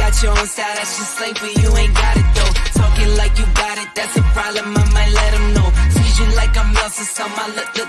got your own style, that's just slang for you, ain't got it though. Talking like you got it, that's a problem, I might let them know. Freeze you like I'm Elsa, so my let it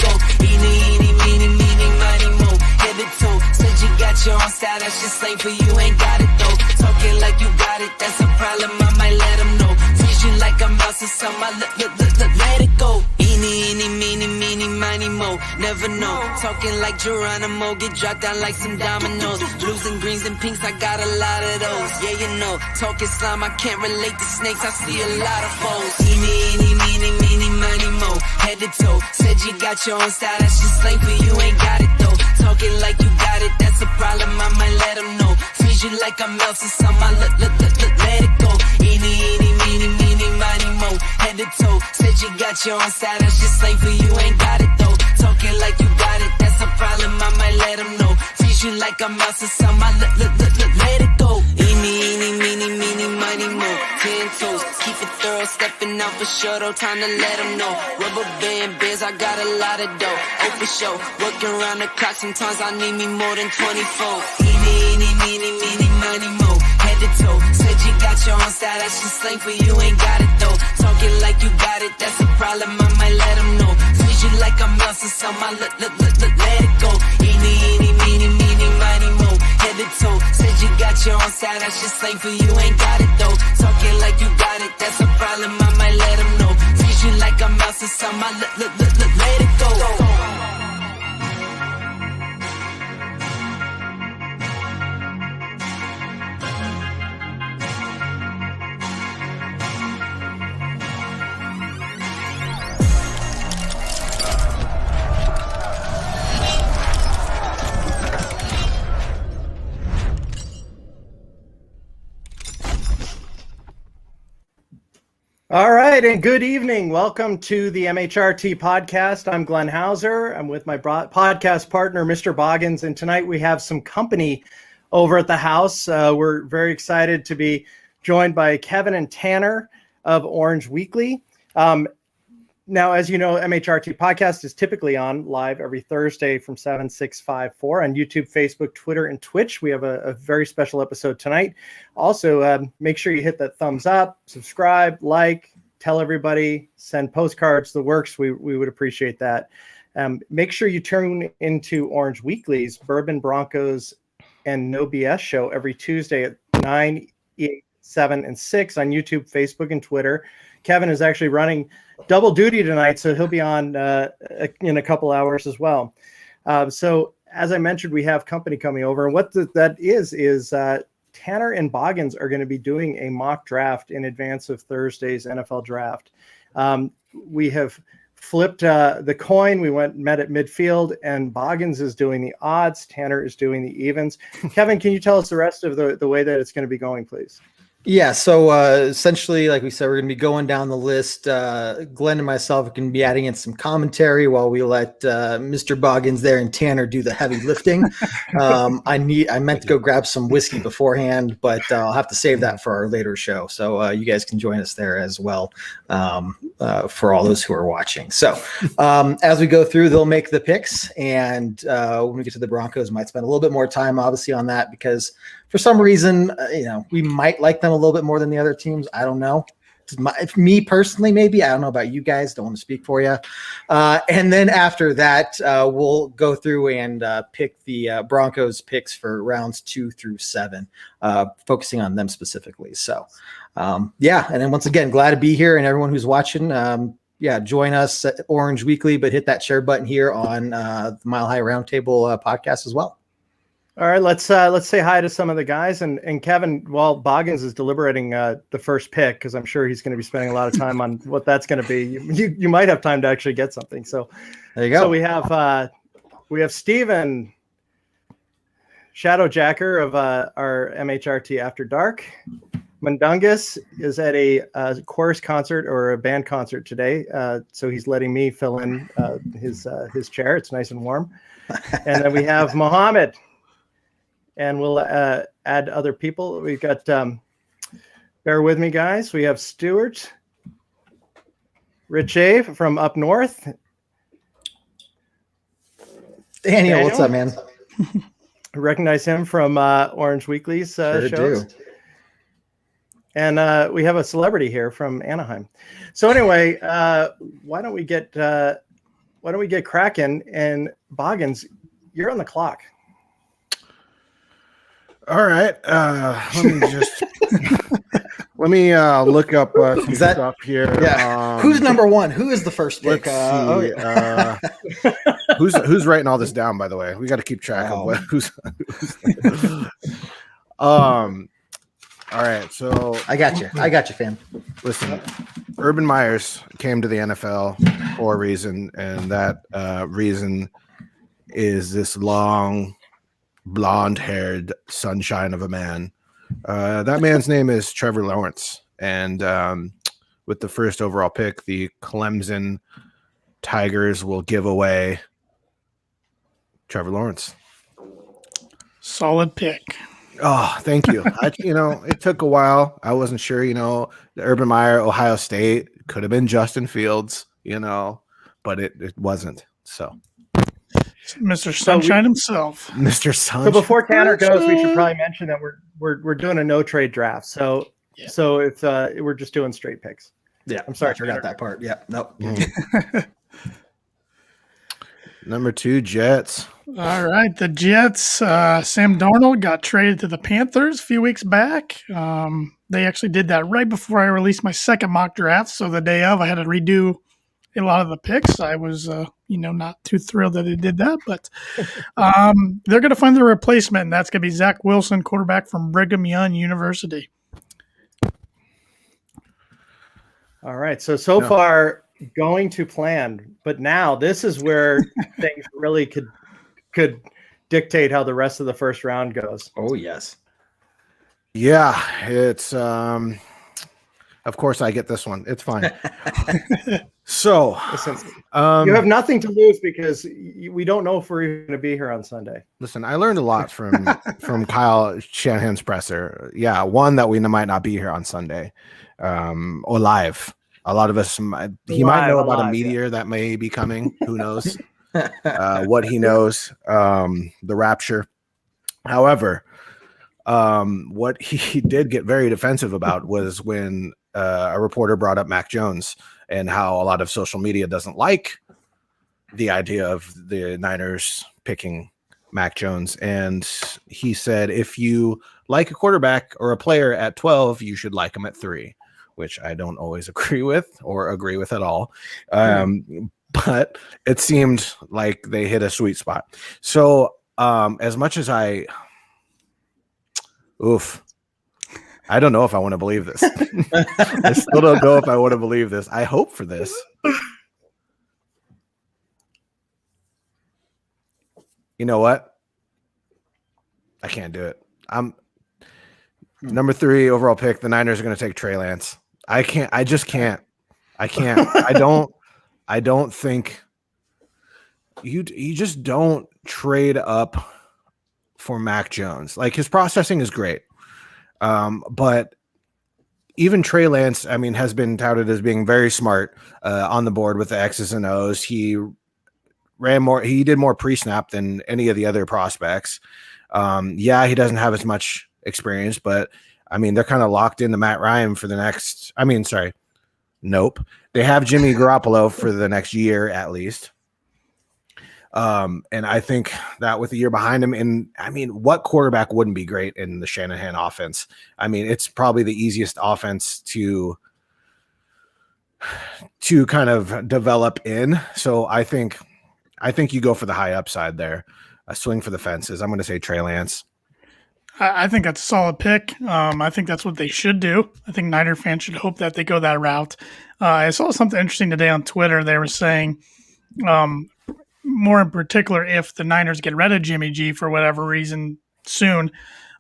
go. Eeny, meeny, miny, mo, head to toe. Said you got your own style, that's just slang for you, ain't got it though. Talking like you got it, that's a problem, I might let them know. Freeze you like I'm Elsa, so my let it go. Eeny, meeny, miny, mo, never know. Talking like Geronimo, get dropped down like some dominoes. Blues and greens and pinks, I got a lot of those. Yeah, you know, talking slime, I can't relate to snakes, I see a lot of foes. Eeny, meeny, miny, mo, head to toe. Said you got your own style, that's just slang for you, ain't got it though. Talking like you got it, that's a problem, I might let them know. Freeze you like I'm Elsa, so my let it go. Eeny, meeny, miny, mo, head to toe. Said you got your own style, that's just slang for you, ain't got it though. Talking like you got it, that's a problem, I might let them know. Freeze you like I'm Elsa, so my let it go. Eeny, meeny, miny, mo, 10 toes. Keep it thorough, stepping out for sure, though, time to let them know. Rubber band bands, I got a lot of dough. Oh, for sure, working around the clock, sometimes I need me more than 24. Eeny, meeny, miny, mo, head to toe. Said you got your own style, that's just slang for you, ain't got it though. Talking like you got it, that's a problem, I might let them know. Freeze you like I'm Elsa, so my let it go. Eeny, meeny, miny, mo, head to toe. Said you got your own style, that's just slang for you, ain't got it though. Talking like you got it, that's a problem, I might let them know. Freeze you like I'm Elsa, so my let it go. All right, and good evening. Welcome to the MHRT podcast. I'm Glenn Hauser. I'm with my podcast partner, Mr. Boggins, and tonight we have some company over at the house. We're very excited to be joined by Kevin and Tanner of Orange Weekly. Now, as you know, MHRT podcast is typically on live every Thursday from 7, 6, 5, 4 on YouTube, Facebook, Twitter, and Twitch. We have a very special episode tonight. Also, make sure you hit that thumbs up, subscribe, like, tell everybody, send postcards, the works. We would appreciate that. Make sure you tune into Orange Weekly's Bourbon Broncos and No BS show every Tuesday at 9, 8, 7, and 6 on YouTube, Facebook, and Twitter. Kevin is actually running double duty tonight, so he'll be on in a couple hours as well. So as I mentioned, we have company coming over, and what that is Tanner and Boggins are going to be doing a mock draft in advance of Thursday's NFL draft. We have flipped the coin. We met at midfield, and Boggins is doing the odds. Tanner is doing the evens. Kevin, can you tell us the rest of the way that it's going to be going, please? Yeah, so essentially, like we said, we're going to be going down the list. Glenn and myself are going to be adding in some commentary while we let Mr. Boggins there and Tanner do the heavy lifting. I meant to go grab some whiskey beforehand, but I'll have to save that for our later show. So you guys can join us there as well for all those who are watching. So as we go through, they'll make the picks, and when we get to the Broncos, might spend a little bit more time, obviously, on that because for some reason, we might like them a little bit more than the other teams. I don't know. Me personally, maybe. I don't know about you guys. Don't want to speak for you. And then after that, we'll go through and pick the Broncos picks for rounds 2 through 7, focusing on them specifically. So, yeah. And then once again, glad to be here, and everyone who's watching. Join us at Orange Weekly, but hit that share button here on the Mile High Roundtable podcast as well. All right, let's say hi to some of the guys, and Kevin, while Boggins is deliberating the first pick, because I'm sure he's going to be spending a lot of time on what that's going to be. You might have time to actually get something. So there you go. So we have Steven, Shadowjacker of our MHRT After Dark. Mundungus is at a chorus concert or a band concert today, so he's letting me fill in his chair. It's nice and warm. And then we have Mohammed. And we'll add other people. We've got, bear with me, guys. We have Stuart, Richie from up north. Daniel, what's up, man? Recognize him from Orange Weekly's Sure shows. do. And we have a celebrity here from Anaheim. So anyway, why don't we get cracking? And Boggins, you're on the clock. All right. Let me look up some stuff here. Yeah. Who's number one? Who is the first pick? Let's see. Who's writing all this down? By the way, we got to keep track of who's. All right. So I got you, fam. Listen, Urban Meyers came to the NFL for a reason, and that reason is this long, blonde-haired sunshine of a man. That man's name is Trevor Lawrence, and with the first overall pick, the Clemson Tigers will give away Trevor Lawrence. Solid pick. Oh, thank you. It took a while. I wasn't sure, the Urban Meyer, Ohio State could have been Justin Fields, but it wasn't. So Mr. Sunshine himself. Mr. Sunshine. So before Tanner goes, we should probably mention that we're doing a no trade draft. So if we're just doing straight picks. Yeah, I'm sorry, I forgot that part. Yeah, nope. Number 2, Jets. All right, the Jets. Sam Darnold got traded to the Panthers a few weeks back. They actually did that right before I released my second mock draft. So the day of, I had to redo a lot of the picks. I was, not too thrilled that they did that, but they're going to find their replacement, and that's going to be Zach Wilson, quarterback from Brigham Young University. All right. So far going to plan, but now this is where things really could dictate how the rest of the first round goes. Oh yes. Yeah, it's of course I get this one. It's fine. So listen, you have nothing to lose because we don't know if we're even going to be here on Sunday. Listen, I learned a lot from Kyle Shanahan's presser. Yeah, one, that we might not be here on Sunday, or live. A lot of us, he might know about a meteor that may be coming. Who knows what he knows? The rapture. However, what he did get very defensive about was when a reporter brought up Mac Jones and how a lot of social media doesn't like the idea of the Niners picking Mac Jones. And he said, if you like a quarterback or a player at 12, you should like him at 3, which I don't always agree with at all. But it seemed like they hit a sweet spot. So as much as I don't know if I want to believe this. I still don't know if I want to believe this. I hope for this. You know what? I can't do it. I'm number 3 overall pick. The Niners are going to take Trey Lance. I can't. I just can't. I can't. I don't think you just don't trade up for Mac Jones. Like, his processing is great. But even Trey Lance, has been touted as being very smart on the board with the X's and O's. He did more pre-snap than any of the other prospects. He doesn't have as much experience, but they're kind of locked into Matt Ryan for the next, nope. They have Jimmy Garoppolo for the next year at least. And I think that with a year behind him, and what quarterback wouldn't be great in the Shanahan offense? It's probably the easiest offense to kind of develop in. So I think you go for the high upside there, a swing for the fences. I'm going to say Trey Lance. I think that's a solid pick. I think that's what they should do. I think Niner fans should hope that they go that route. I saw something interesting today on Twitter. They were saying, more in particular, if the Niners get rid of Jimmy G for whatever reason soon,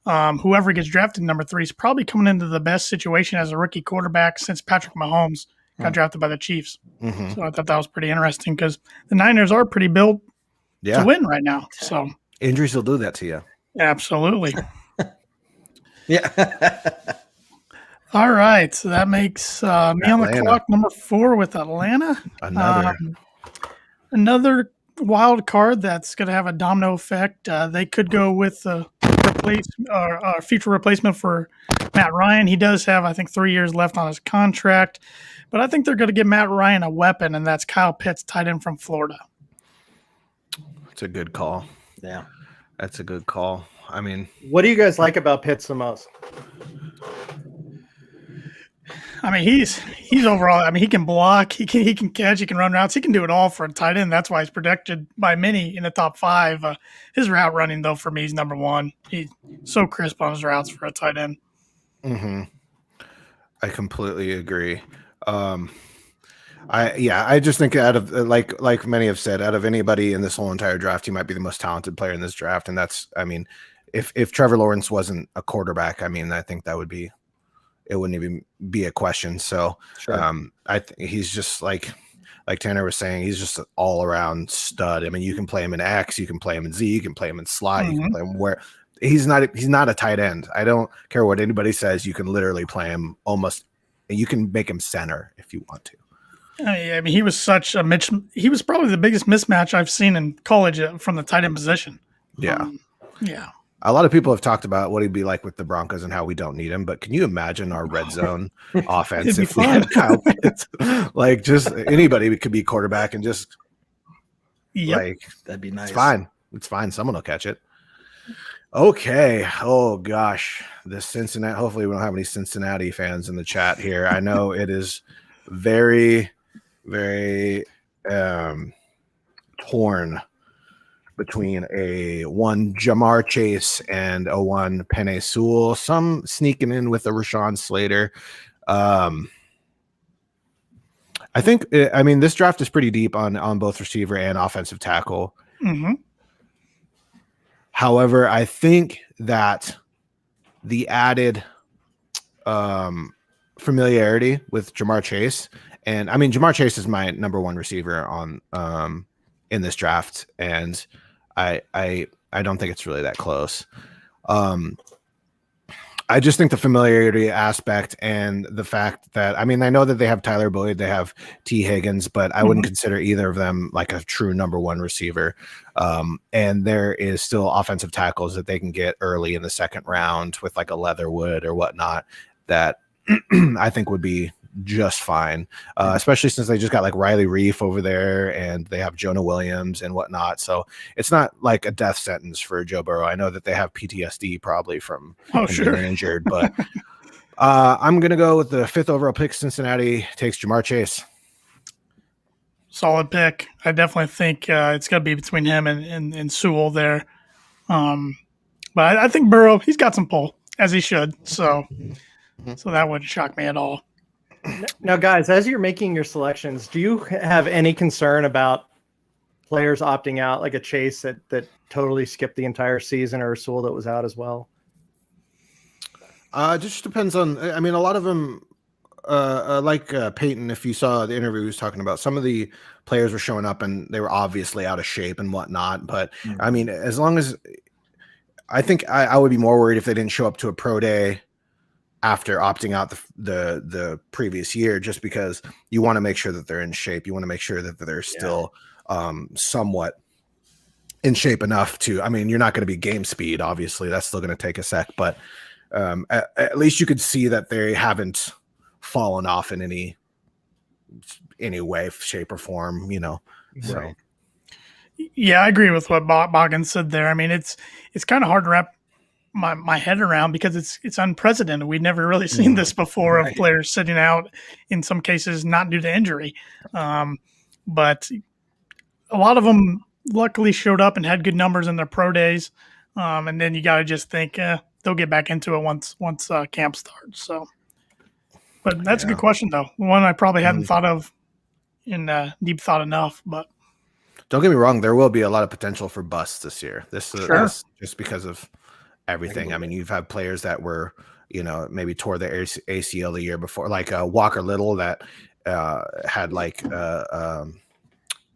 whoever gets drafted number 3 is probably coming into the best situation as a rookie quarterback since Patrick Mahomes got drafted by the Chiefs. Mm-hmm. So I thought that was pretty interesting because the Niners are pretty built to win right now. So injuries will do that to you. Absolutely. Yeah. All right. So that makes me on the clock, number 4 with Atlanta. Another wild card that's going to have a domino effect. They could go with a future replacement for Matt Ryan. He does have, I think, 3 years left on his contract, but I think they're going to give Matt Ryan a weapon, and that's Kyle Pitts, tight end from Florida. It's a good call. Yeah. That's a good call. I mean, what do you guys like about Pitts the most? I mean, he's overall. I mean, he can block, he can catch, he can run routes, he can do it all for a tight end. That's why he's projected by many in the top 5. His route running, though, for me, is number 1. He's so crisp on his routes for a tight end. Mm-hmm. I completely agree. I just think out of like many have said, out of anybody in this whole entire draft, he might be the most talented player in this draft, and that's, I mean, if Trevor Lawrence wasn't a quarterback, I mean, I think it wouldn't even be a question. So Sure. He's just like Tanner was saying, he's just an all around stud. I mean, you can play him in X, you can play him in Z, you can play him in slot, you can play him where he's not a tight end. I don't care what anybody says. You can literally play him almost, and you can make him center if you want to. I mean, he was such a he was probably the biggest mismatch I've seen in college from the tight end position. Yeah. Yeah. A lot of people have talked about what he'd be like with the Broncos and how we don't need him, but can you imagine our red zone offense if we had Kyle Pitts? Like, just anybody could be quarterback and just like, that'd be nice. It's fine. It's fine. Someone will catch it. Okay. Oh gosh, this Cincinnati. Hopefully, we don't have any Cincinnati fans in the chat here. I know it is very, very torn between a 1 Jamar Chase and a 1 Penei Sewell. Some sneaking in with a Rashawn Slater. I think. I mean, this draft is pretty deep on both receiver and offensive tackle. Mm-hmm. However, I think that the added familiarity with Jamar Chase, and I mean, Jamar Chase is my number 1 receiver on in this draft, and I don't think it's really that close. I just think the familiarity aspect and the fact that, I mean, I know that they have Tyler Boyd, they have T. Higgins, but I wouldn't consider either of them like a true number 1 receiver. And there is still offensive tackles that they can get early in the 2nd round with like a Leatherwood or whatnot that I think would be just fine, especially since they just got like Riley Reif over there and they have Jonah Williams and whatnot. So it's not like a death sentence for Joe Burrow. I know that they have PTSD probably from being injured, but I'm going to go with the 5th overall pick. Cincinnati takes Jamar Chase. Solid pick. I definitely think it's going to be between him and Sewell there. But I think Burrow, he's got some pull, as he should. So that wouldn't shock me at all. Now, guys, as you're making your selections, do you have any concern about players opting out, like a Chase that totally skipped the entire season, or a Sewell that was out as well? Just depends on, I mean, a lot of them, like Peyton, if you saw the interview he was talking about, some of the players were showing up and they were obviously out of shape and whatnot. But I mean, as long as, I think I would be more worried if they didn't show up to a pro day after opting out the previous year, just because you want to make sure that they're in shape. You want to make sure that they're still somewhat in shape enough to, I mean, you're not going to be game speed. Obviously that's still going to take a sec, but at least you could see that they haven't fallen off in any way, shape or form, you know? So. Right. Yeah, I agree with what Boggins said there. I mean, it's kind of hard to wrap my head around because it's unprecedented. We've never really seen this before of players sitting out, in some cases not due to injury. But a lot of them luckily showed up and had good numbers in their pro days. And then you got to just think they'll get back into it once camp starts. So, but that's a good question though. One I probably hadn't thought of in deep thought enough, but. Don't get me wrong. There will be a lot of potential for busts this year. This is just because of everything. I mean, you've had players that were, you know, maybe tore their ACL the year before, like Walker Little that had like, I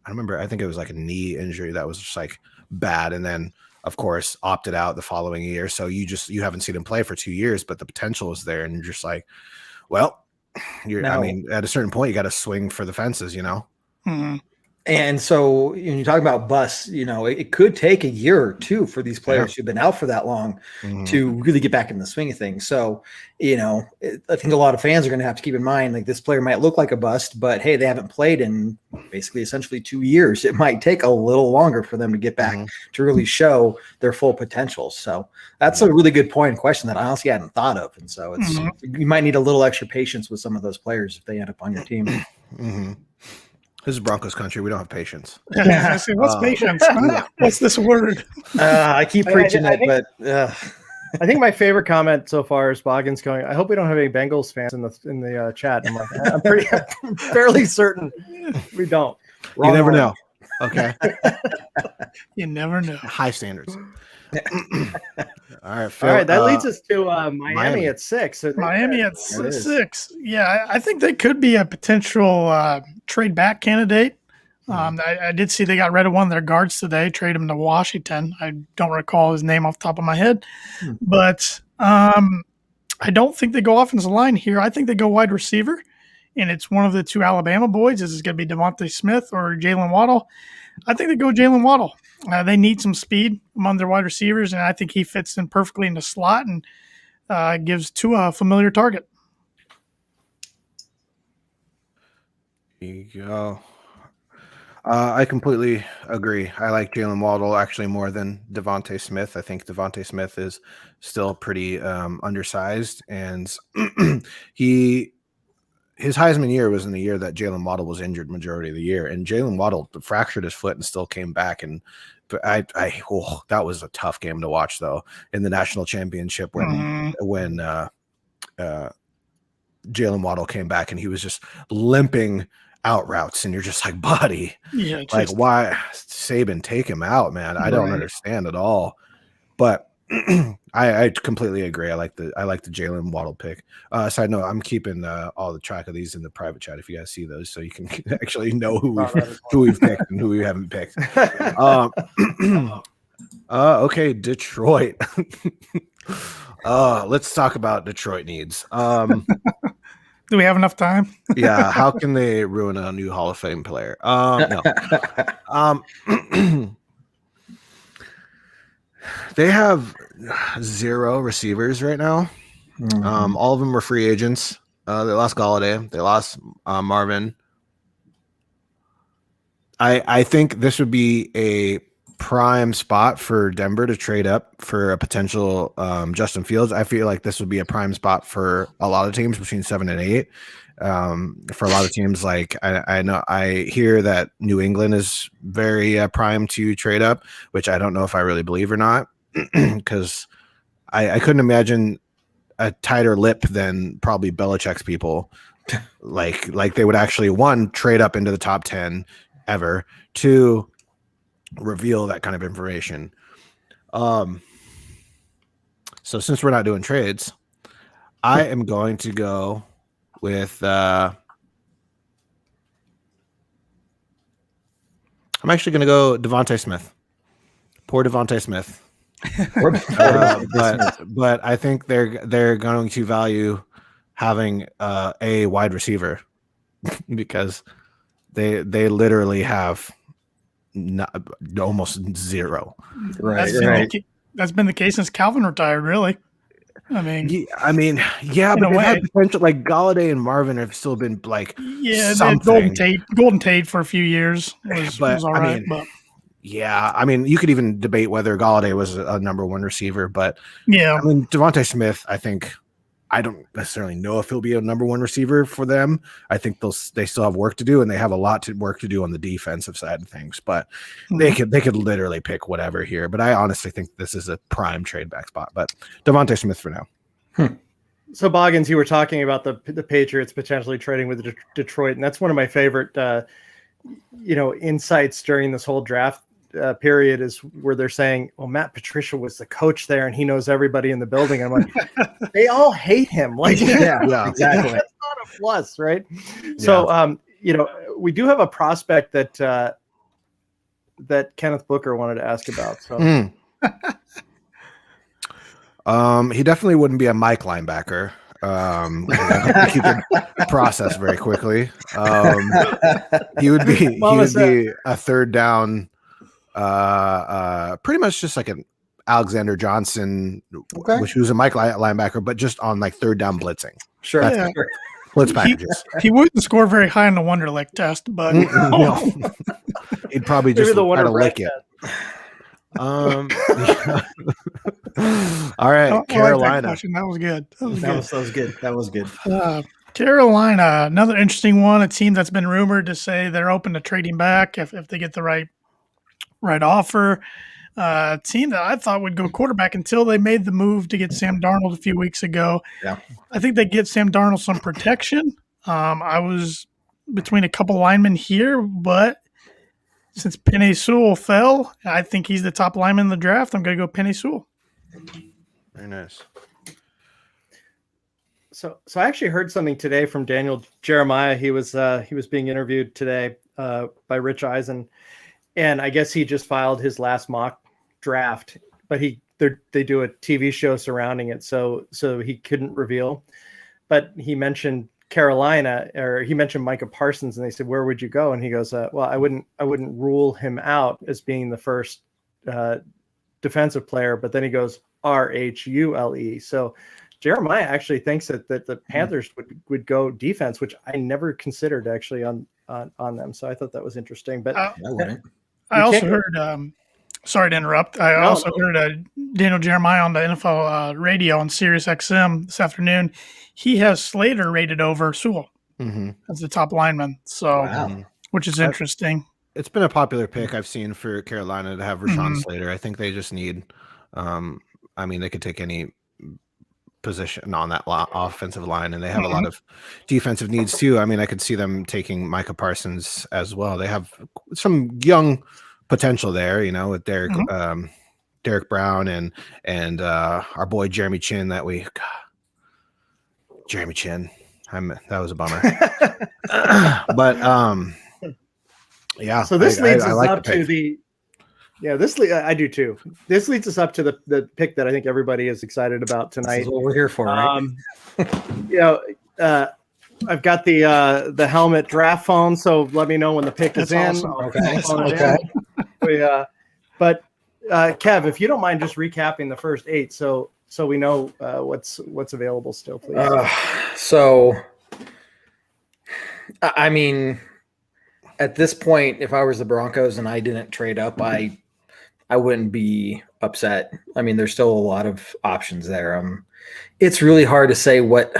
remember, I think it was like a knee injury that was just like bad. And then of course opted out the following year. So you haven't seen him play for 2 years, but the potential is there. And you're just like, well, I mean, at a certain point you got to swing for the fences, you know? And And so when you talk about busts, it could take a year or two for these players who've been out for that long to really get back in the swing of things. So, I think a lot of fans are going to have to keep in mind, like, this player might look like a bust, but hey, they haven't played in basically essentially 2 years. It might take a little longer for them to get back to really show their full potential. So that's a really good point and question that I honestly hadn't thought of. And so you might need a little extra patience with some of those players if they end up on your team. This is Broncos country. We don't have patience. I say, what's patience? What's this word? I keep preaching but I think my favorite comment so far is Boggins going, I hope we don't have any Bengals fans in the chat. I'm like, I'm fairly certain we don't. You never know. Okay. You never know. High standards. All right, Phil, all right. That leads us to Miami at 6. So Miami at 6. Yeah, I think they could be a potential trade back candidate. I did see they got rid of one of their guards today, trade him to Washington. I don't recall his name off the top of my head, but I don't think they go offensive line here. I think they go wide receiver, and it's one of the two Alabama boys. This is going to be Devontae Smith or Jalen Waddle. I think they go Jalen Waddle. They need some speed among their wide receivers, and I think he fits in perfectly in the slot and gives Tua a familiar target. There you go. I completely agree. I like Jalen Waddle actually more than Devontae Smith. I think Devontae Smith is still pretty undersized, and his Heisman year was in the year that Jalen Waddle was injured majority of the year, and Jalen Waddle fractured his foot and still came back. And that was a tough game to watch, though, in the national championship when Jalen Waddle came back and he was just limping out routes, and you're just like, buddy, why Saban take him out, man? I don't understand at all. But I completely agree. I like the Jalen Waddle pick. Side note, I'm keeping all the track of these in the private chat if you guys see those, so you can actually know who we've picked and who we haven't picked. Okay, Detroit. Let's talk about Detroit needs. Do we have enough time? Yeah, how can they ruin a new Hall of Fame player? No. They have 0 receivers right now. All of them were free agents. They lost Galladay. They lost Marvin. I think this would be a prime spot for Denver to trade up for a potential Justin Fields. I feel like this would be a prime spot for a lot of teams between 7 and 8. For a lot of teams, like I hear that New England is very prime to trade up, which I don't know if I really believe or not, because I couldn't imagine a tighter lip than probably Belichick's people. like they would actually, 1, trade up into the top 10 ever, 2, reveal that kind of information. So since we're not doing trades, I am going to go with I'm actually going to go Devontae Smith. Poor Devontae Smith. But I think they're going to value having a wide receiver because they literally have almost 0. That's been the case since Calvin retired, really. But they've had potential. Like Galladay and Marvin have still been like, something. Golden Tate for a few years was all right. You could even debate whether Galladay was a number 1 receiver, but Devontae Smith, I think, I don't necessarily know if he'll be a number 1 receiver for them. I think they still have work to do, and they have a lot of work to do on the defensive side of things. But they could literally pick whatever here. But I honestly think this is a prime trade back spot. But Devontae Smith for now. So Boggins, you were talking about the Patriots potentially trading with Detroit, and that's one of my favorite insights during this whole draft period is where they're saying, well, Matt Patricia was the coach there and he knows everybody in the building. I'm like, they all hate him. Like, yeah, exactly. That's not a plus, right? Yeah. So, we do have a prospect that Kenneth Booker wanted to ask about. So, he definitely wouldn't be a Mike linebacker. I don't think he could process very quickly. He would be a third down, pretty much just like an Alexander Johnson, which was a Mike linebacker, but just on like third down blitzing. Sure. Yeah. Blitz packages. He wouldn't score very high in the Wonderlic test, but he'd probably just try to lick it. All right, Carolina. That was good. That was good. Carolina, another interesting one. A team that's been rumored to say they're open to trading back if they get the right offer. A team that I thought would go quarterback until they made the move to get Sam Darnold a few weeks ago. Yeah, I think they give Sam Darnold some protection. I was between a couple linemen here, but since Penei Sewell fell, I think he's the top lineman in the draft. I'm going to go Penei Sewell. Very nice. So I actually heard something today from Daniel Jeremiah. He was being interviewed today by Rich Eisen, and I guess he just filed his last mock draft, but they do a TV show surrounding it, so he couldn't reveal. But he mentioned Carolina, or he mentioned Micah Parsons, and they said, "Where would you go?" And he goes, "Well, I wouldn't rule him out as being the first defensive player." But then he goes, RHULE. So Jeremiah actually thinks that the Panthers would go defense, which I never considered actually on them. So I thought that was interesting. But I also heard. Sorry to interrupt. I also heard Daniel Jeremiah on the NFL radio on Sirius XM this afternoon. He has Slater rated over Sewell as the top lineman. So, which is interesting. It's been a popular pick I've seen for Carolina to have Rashawn Slater. I think they just need. They could take any position on that offensive line, and they have a lot of defensive needs too. I could see them taking Micah Parsons as well. They have some young potential there, with Derek Brown and our boy Jeremy Chin. Jeremy Chin. That was a bummer. But yeah. So this leads us up to the. Yeah, I do too. This leads us up to the pick that I think everybody is excited about tonight. This is what we're here for, right? I've got the helmet draft phone, so let me know when the pick is in. Awesome. Okay. But Kev, if you don't mind just recapping the first 8, so we know what's available still, please. At this point, if I was the Broncos and I didn't trade up, I wouldn't be upset. There's still a lot of options there. It's really hard to say what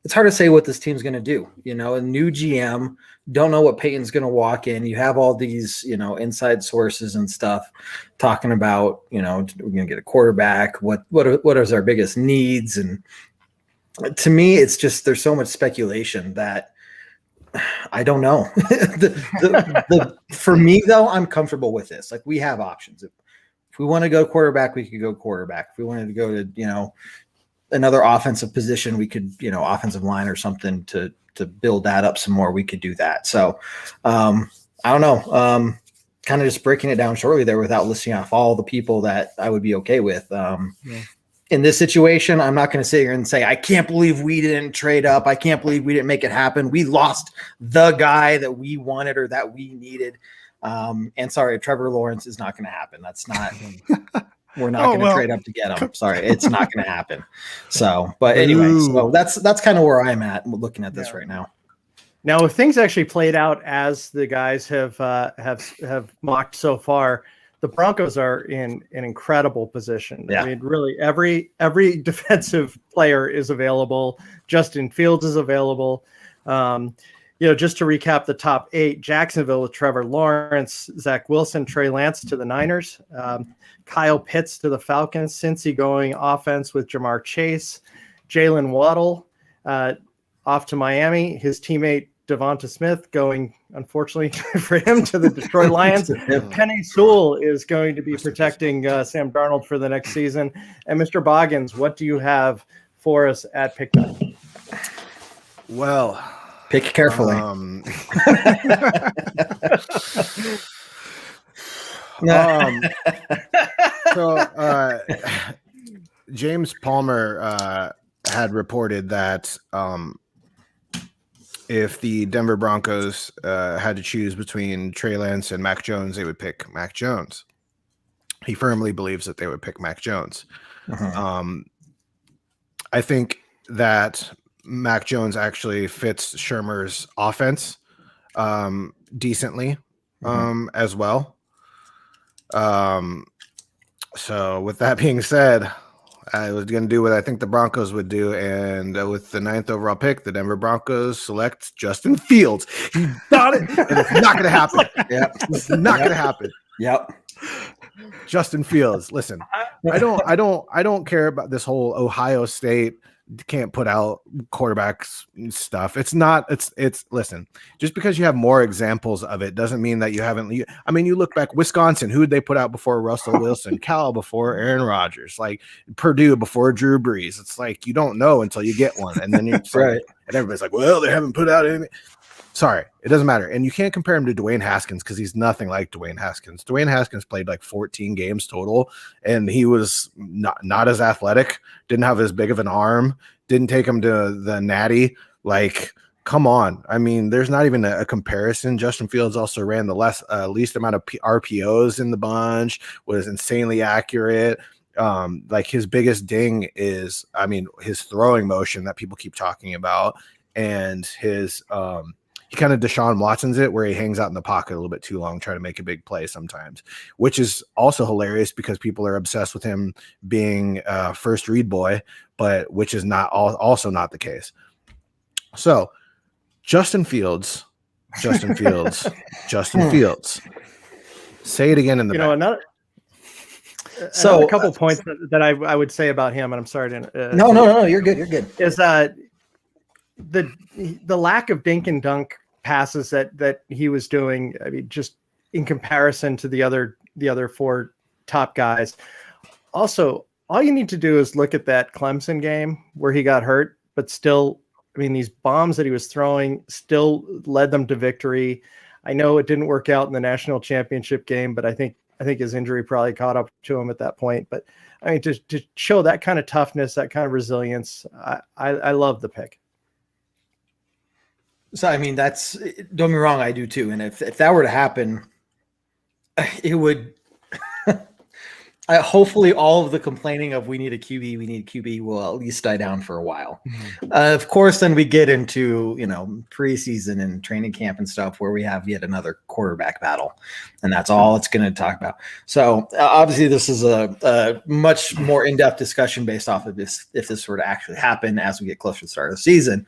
this team's going to do. A new GM, don't know what Peyton's going to walk in. You have all these, inside sources and stuff talking about, we're going to get a quarterback. What is our biggest needs? And to me, it's just there's so much speculation that I don't know. For me, though, I'm comfortable with this. Like, we have options. If we want to go quarterback, we could go quarterback. If we wanted to go to, another offensive position, we could, offensive line or something to build that up some more. We could do that. So I don't know. Kind of just breaking it down shortly there without listing off all the people that I would be okay with. In this situation, I'm not going to sit here and say, I can't believe we didn't trade up. I can't believe we didn't make it happen. We lost the guy that we wanted or that we needed. And sorry, Trevor Lawrence is not going to happen. That's not, we're not going to trade up to get him. Sorry, it's not going to happen. So, but anyway, so that's kind of where I'm at looking at this right now. Now, if things actually played out as the guys have mocked so far, the Broncos are in an incredible position. Yeah. Really, every defensive player is available. Justin Fields is available. Just to recap the top 8: Jacksonville with Trevor Lawrence, Zach Wilson, Trey Lance to the Niners, Kyle Pitts to the Falcons, Cincy going offense with Jamar Chase, Jalen Waddle off to Miami, his teammate Devonta Smith going, unfortunately for him, to the Detroit Lions. Penei Sewell is going to be protecting Sam Darnold for the next season. And Mr. Boggins, what do you have for us at pick 9? Well, pick carefully. So James Palmer had reported that if the Denver Broncos had to choose between Trey Lance and Mac Jones, they would pick Mac Jones. He firmly believes that they would pick Mac Jones. I think that Mac Jones actually fits Shermer's offense decently as well. So with that being said, I was going to do what I think the Broncos would do, and with the 9th overall pick, the Denver Broncos select Justin Fields. He got it, and it's not going to happen. It's not going to happen. Justin Fields. Listen, I don't care about this whole Ohio State can't put out quarterbacks stuff. It's listen, just because you have more examples of it doesn't mean that you haven't. You look back, Wisconsin, who did they put out before Russell Wilson? Cal before Aaron Rodgers, like Purdue before Drew Brees. It's like you don't know until you get one, and then you're right. And everybody's like, well, they haven't put out anything. Sorry, it doesn't matter. And you can't compare him to Dwayne Haskins because he's nothing like Dwayne Haskins. Dwayne Haskins played like 14 games total, and he was not as athletic, didn't have as big of an arm, didn't take him to the natty. Like, come on. I mean, there's not even a comparison. Justin Fields also ran the least amount of RPOs in the bunch, was insanely accurate. Like his biggest ding is, his throwing motion that people keep talking about, and his he kind of Deshaun Watson's it, where he hangs out in the pocket a little bit too long, trying to make a big play sometimes, which is also hilarious because people are obsessed with him being first read boy, but which is also not the case. So Justin Fields. Say it again in the back. Another couple points that I would say about him, and I'm sorry to no, you're good. Is the lack of dink and dunk passes that he was doing. I mean, just in comparison to the other 4 top guys. Also, all you need to do is look at that Clemson game where he got hurt, but still, these bombs that he was throwing still led them to victory. I know it didn't work out in the national championship game, but I think his injury probably caught up to him at that point. But to show that kind of toughness, that kind of resilience, I love the pick. So, that's, don't get me wrong, I do too. And if that were to happen, it would, hopefully all of the complaining of we need a QB will at least die down for a while. Of course, then we get into, preseason and training camp and stuff where we have yet another quarterback battle. And that's all it's going to talk about. So obviously this is a much more in-depth discussion based off of this, if this were to actually happen as we get closer to the start of the season.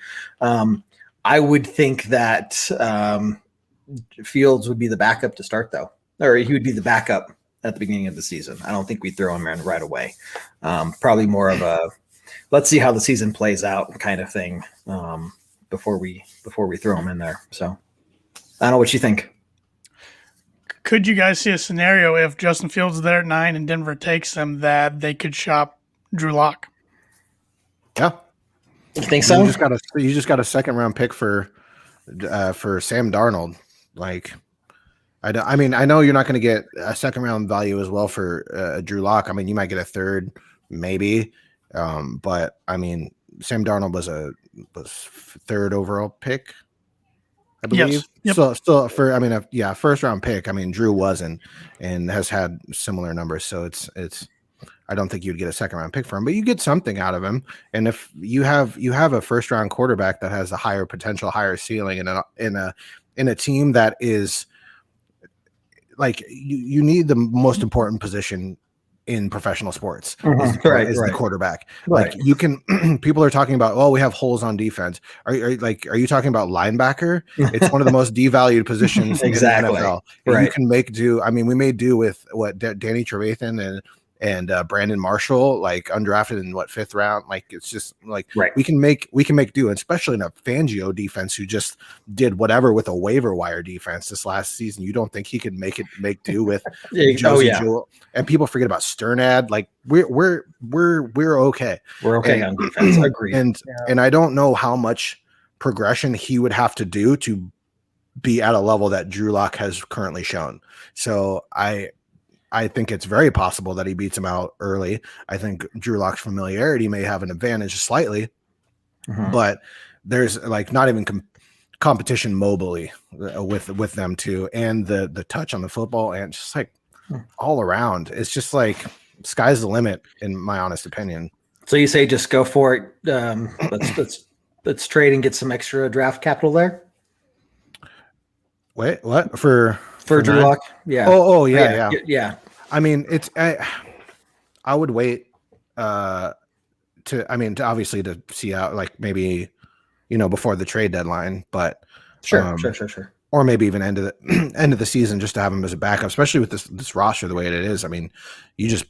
I would think that Fields would be the backup to start, though, or he would be the backup at the beginning of the season. I don't think we'd throw him in right away. Probably more of a let's see how the season plays out kind of thing before we throw him in there. So I don't know what you think. Could you guys see a scenario if Justin Fields is there at 9 and Denver takes him that they could shop Drew Lock? Yeah. You think so? You just got a second round pick for Sam Darnold. Like, I know you're not going to get a second round value as well for Drew Lock. You might get a third, maybe, but Sam Darnold was third overall pick, I believe. Yes. Yep. So for first round pick. Drew wasn't and has had similar numbers, so it's. I don't think you'd get a second round pick for him, but you get something out of him. And if you have a first round quarterback that has a higher potential, higher ceiling, in a team that is like you need the most important position in professional sports is the quarterback. Right. Like you can, people are talking about, we have holes on defense. Are you talking about linebacker? It's one of the most devalued positions exactly. in the NFL. Right. You can make do. We made do with Danny Trevathan and Brandon Marshall, like undrafted in 5th round. Like it's just like we can make do, especially in a Fangio defense who just did whatever with a waiver wire defense this last season. You don't think he could make do with Josie Jewell? And people forget about Sternad. Like we're okay. We're okay on defense. Agreed. And I don't know how much progression he would have to do to be at a level that Drew Lock has currently shown. So I think it's very possible that he beats him out early. I think Drew Lock's familiarity may have an advantage slightly, but there's like not even competition mobily with them too, and the touch on the football and just like all around, it's just like sky's the limit in my honest opinion. So you say just go for it. Let's trade and get some extra draft capital there. Wait, what for Drew Lock? Yeah. Oh yeah. I mean, I would wait to obviously to see out like maybe before the trade deadline, but sure. Or maybe even end of the season just to have him as a backup, especially with this roster the way it is. I mean, you just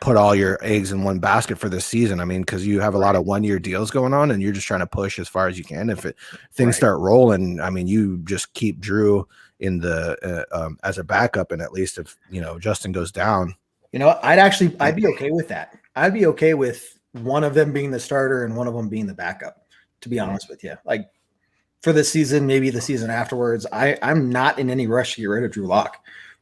put all your eggs in one basket for this season. I mean, because you have a lot of 1-year deals going on, and you're just trying to push as far as you can. If things start rolling, I mean, you just keep Drew in the as a backup, and at least if Justin goes down, I'd be okay with that. I'd be okay with one of them being the starter and one of them being the backup. To be honest with you, like for this season, maybe the season afterwards, I'm not in any rush to get rid of Drew Lock.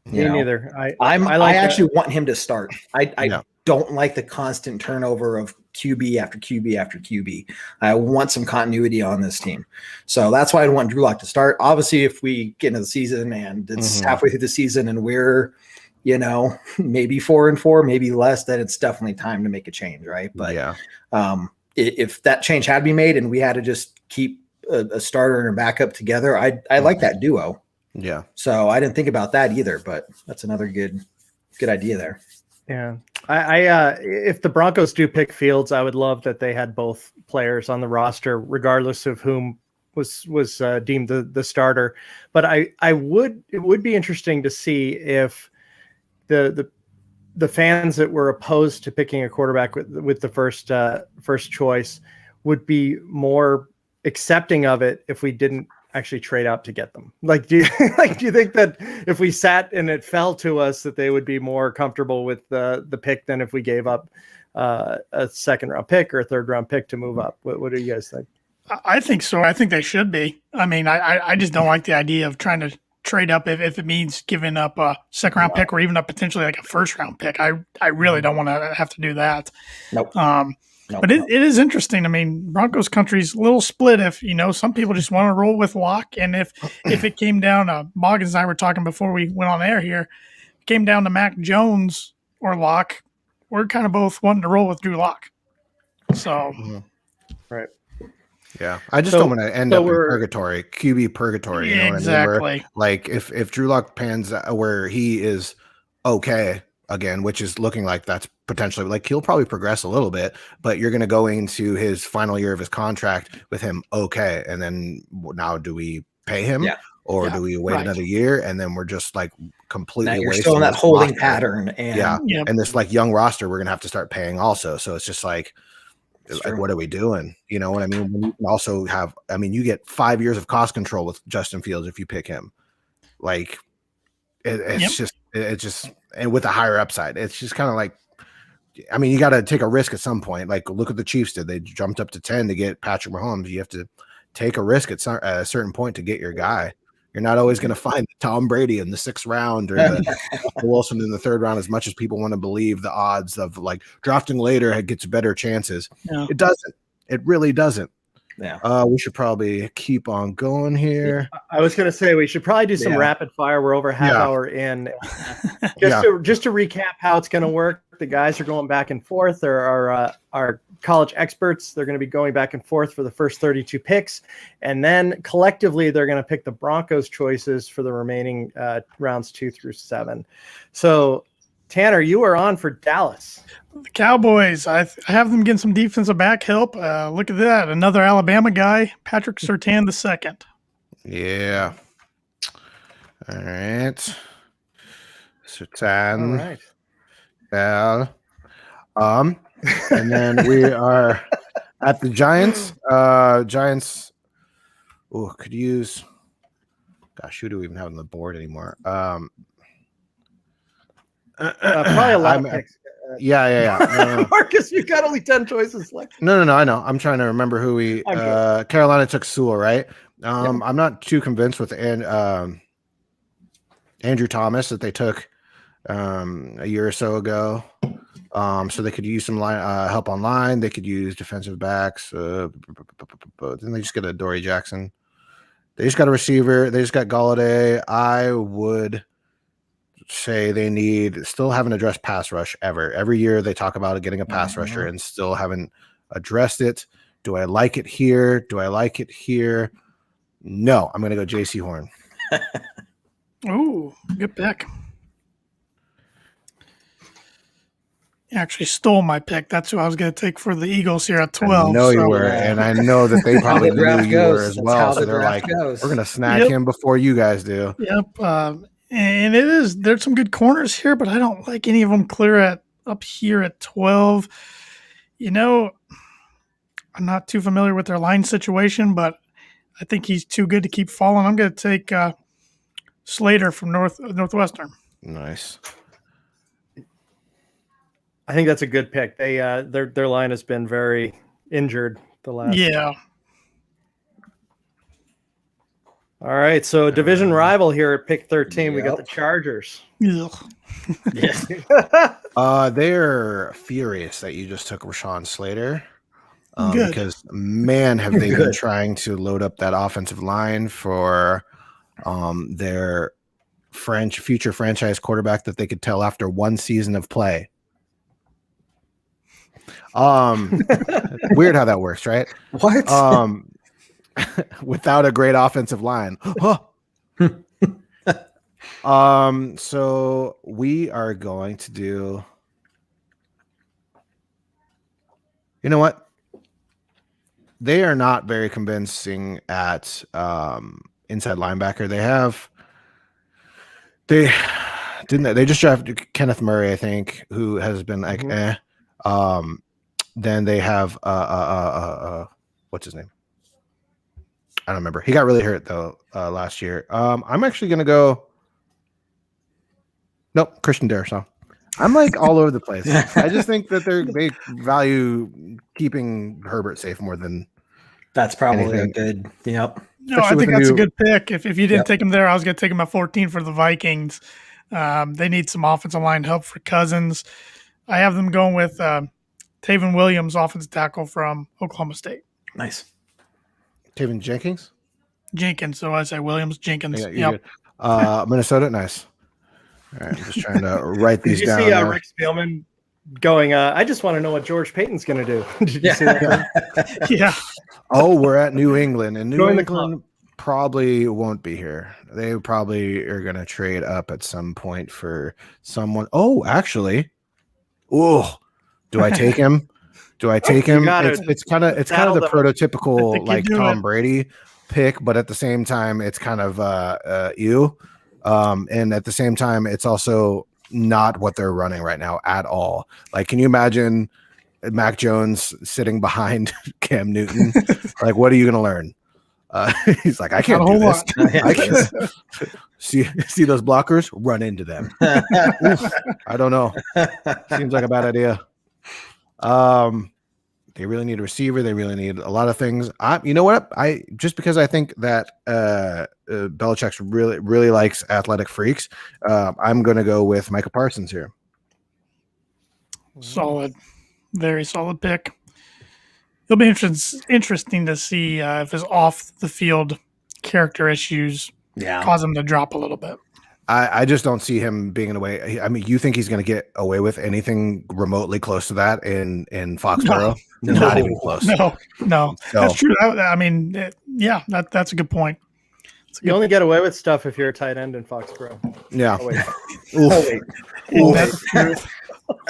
Me neither. I actually want him to start. I don't like the constant turnover of QB after QB after QB. I want some continuity on this team. So that's why I want Drew Lock to start. Obviously, if we get into the season and it's halfway through the season and we're, maybe 4-4, maybe less, then it's definitely time to make a change, right? But if that change had to be made and we had to just keep a starter and a backup together, I like that duo. Yeah. So I didn't think about that either, but that's another good idea there. Yeah. I if the Broncos do pick Fields, I would love that they had both players on the roster, regardless of whom was deemed the starter. But it would be interesting to see if the fans that were opposed to picking a quarterback with the first choice would be more accepting of it if we didn't actually trade out to get them. Like, do you think that if we sat and it fell to us that they would be more comfortable with the pick than if we gave up a 2nd round pick or a 3rd round pick to move up? What do you guys think? I think so. I think they should be. I mean, I just don't like the idea of trying to trade up if it means giving up a 2nd round pick or even a potentially like a 1st round pick. I really don't want to have to do that. Nope. But it is interesting. I mean, Broncos country's a little split. If some people just want to roll with Locke, and if it came down to Boggins and I were talking before we went on air here, it came down to Mac Jones or Locke, we're kind of both wanting to roll with Drew Lock. So, right. Yeah, I just don't want to end up in purgatory, QB purgatory. You know exactly. What I mean? Like if Drew Lock pans where he is okay again, which is looking like that's potentially like he'll probably progress a little bit, but you're going to go into his final year of his contract with him okay, and then now do we pay him or do we wait another year and then we're just like completely you're still in that holding pattern and and this like young roster we're going to have to start paying also. So it's just like what are we doing? You know what I mean? When you can also have, you get 5 years of cost control with Justin Fields if you pick him. Like it's just and with a higher upside, it's just kind of like, you got to take a risk at some point. Like look at the Chiefs did; they jumped up to 10 to get Patrick Mahomes. You have to take a risk at a certain point to get your guy. You're not always going to find Tom Brady in the 6th round or the Wilson in the 3rd round, as much as people want to believe the odds of like drafting later gets better chances. Yeah. It doesn't. It really doesn't. Yeah. We should probably keep on going here. I was going to say we should probably do some rapid fire. We're over half hour in. Just to recap how it's going to work. The guys are going back and forth. There are our college experts. They're going to be going back and forth for the first 32 picks. And then collectively, they're going to pick the Broncos choices for the remaining rounds 2 through 7. So, Tanner, you are on for Dallas. The Cowboys, I have them getting some defensive back help. Look at that. Another Alabama guy, Patrick Surtain II. Yeah. All right. Surtain. All right. Well, and then we are at the Giants. Giants. Oh, could use. Gosh, who do we even have on the board anymore? Probably a lot of picks. Yeah. Marcus, you got only 10 choices left. No. I know. I'm trying to remember who we. Carolina took Sewell, right? I'm not too convinced with Andrew Thomas that they took a year or so ago. So they could use some help online. They could use defensive backs. Then they just get a Dory Jackson. They just got a receiver. They just got Galladay. I would say they still haven't addressed pass rush ever. Every year they talk about getting a pass rusher and still haven't addressed it. Do I like it here? Do I like it here? No, I'm going to go JC Horn. Ooh, good pick. You actually stole my pick. That's who I was going to take for the Eagles here at 12. I know you were, and I know that they probably the knew draft you were goes. as That's well. how So the they're draft like, goes. we're going to snag him before you guys do. Yep. And there's some good corners here, but I don't like any of them clear up here at 12. I'm not too familiar with their line situation, but I think he's too good to keep falling. I'm going to take Slater from Northwestern. Nice. I think that's a good pick. They their line has been very injured the last. Yeah. All right, so division rival here at pick 13. We got Yep. the Chargers. Ugh. Yes. They're furious that you just took Rashawn Slater. Good. Because man, have they been Good. trying to load up that offensive line for their future franchise quarterback that they could tell after one season of play. Weird how that works, right? What? Without a great offensive line. So we are going to do. You know what? They are not very convincing at inside linebacker. They just drafted Kenneth Murray, I think, who has been like Then they have what's his name? I don't remember. He got really hurt though last year. I'm actually gonna go. Nope, Christian Darrisaw. I'm like all over the place. I just think that they value keeping Herbert safe more than. That's probably anything. a good. Yep. No, I Especially think with that's the a good pick. If you didn't take him there, I was going to take him at 14 for the Vikings. They need some offensive line help for Cousins. I have them going with Taven Williams, offensive tackle from Oklahoma State. Nice. Taven Jenkins. So I say Williams, Jenkins. Yeah, Yep. Minnesota, nice. All right, I'm just trying to write these Did you down. see there. Rick Spielman going, I just want to know what George Payton's going to do. Did you see that? Yeah. Oh, we're at New England, and New Join the England probably won't be here. They probably are going to trade up at some point for someone. Oh, actually, oh, do I take him? Do I take him? It's kind of the prototypical like Tom Brady pick, but at the same time, it's kind of you. And at the same time, it's also not what they're running right now at all. Like, can you imagine Mac Jones sitting behind Cam Newton? Like, what are you going to learn? He's like, I can't do this. I can't. See those blockers? Run into them. I don't know. Seems like a bad idea. They really need a receiver. They really need a lot of things. You know what? Just because I think that Belichick really likes athletic freaks, I'm going to go with Micah Parsons here. Solid. Very solid pick. It'll be interesting to see if his off-the-field character issues cause him to drop a little bit. I just don't see him being away. I mean, you think he's going to get away with anything remotely close to that in Foxborough? No. Not even close. No. That's true. That's a good point. You only get away with stuff if you're a tight end in Foxborough. Yeah. That's true.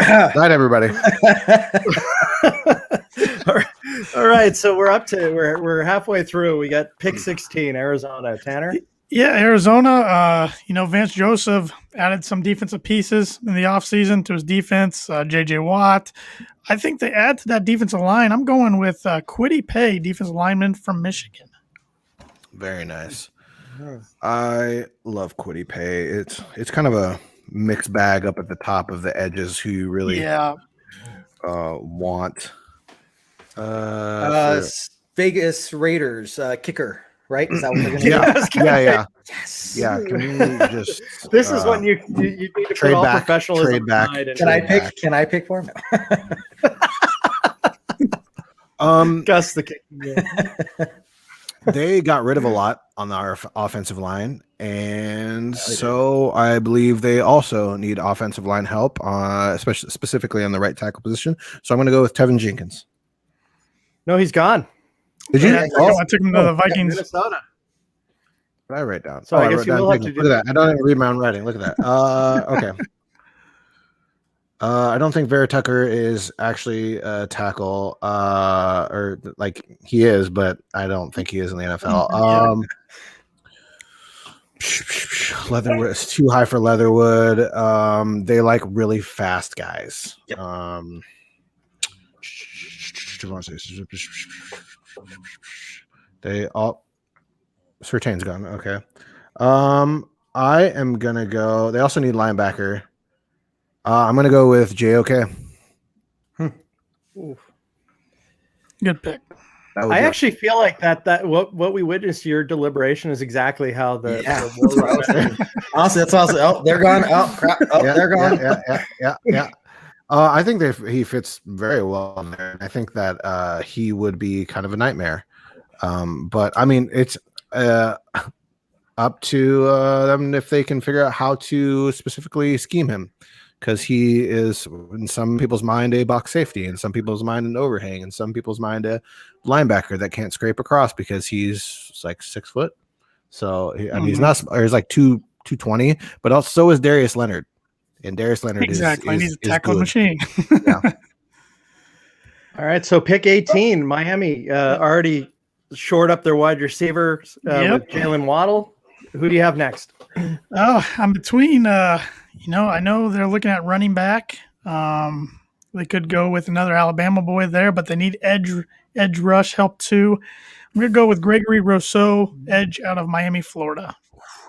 Night, everybody. All right, so we're halfway through. We got pick 16, Arizona. Tanner? Yeah, Arizona, Vance Joseph added some defensive pieces in the offseason to his defense, J.J. Watt. I think they add to that defensive line. I'm going with Kwity Paye, defensive lineman from Michigan. Very nice. I love Kwity Paye. It's kind of a mixed bag up at the top of the edges who you really want. Vegas Raiders kicker. right? Is that what they're going to Yeah. Yes. Yeah. Can we just This is when you need to put trade all back, professionalism trade back. aside and Can I Trade pick? back. Can I pick for him? Gus the kick? They got rid of a lot on our offensive line, and so I believe they also need offensive line help, especially specifically on the right tackle position. So I'm going to go with Tevin Jenkins. No, he's gone. Did you? Yeah, I took him to the Vikings. Minnesota. What did I write down? So I I guess wrote you down will have Jenkins. to Look at that. I don't even read my own writing. Look at that. Okay. I don't think Vera Tucker is actually a tackle, or like he is, but I don't think he is in the NFL. Leatherwood is too high for Leatherwood. They like really fast guys. Yep. They all Sertain's gone. Okay. I am gonna go. They also need linebacker. I'm gonna go with JOK. Good pick. I actually feel like that what we witnessed your deliberation is exactly how the Honestly, that's awesome. Oh, they're gone. Oh, crap. Oh, yeah, they're gone. Yeah. I think he fits very well in there. I think that he would be kind of a nightmare. But I mean, it's up to them if they can figure out how to specifically scheme him, because he is in some people's mind a box safety, in some people's mind an overhang, in some people's mind a linebacker that can't scrape across because he's like 6 foot. So I mean, he's not, or he's like 220, but also so is Darius Leonard, and Darius Leonard He's a is tackle good. machine. All right, so pick 18, Miami already shored up their wide receivers with Jalen Waddle. Who do you have next? Oh, I'm between. I know they're looking at running back. They could go with another Alabama boy there, but they need edge rush help too. I'm gonna go with Gregory Rousseau, edge out of Miami, Florida.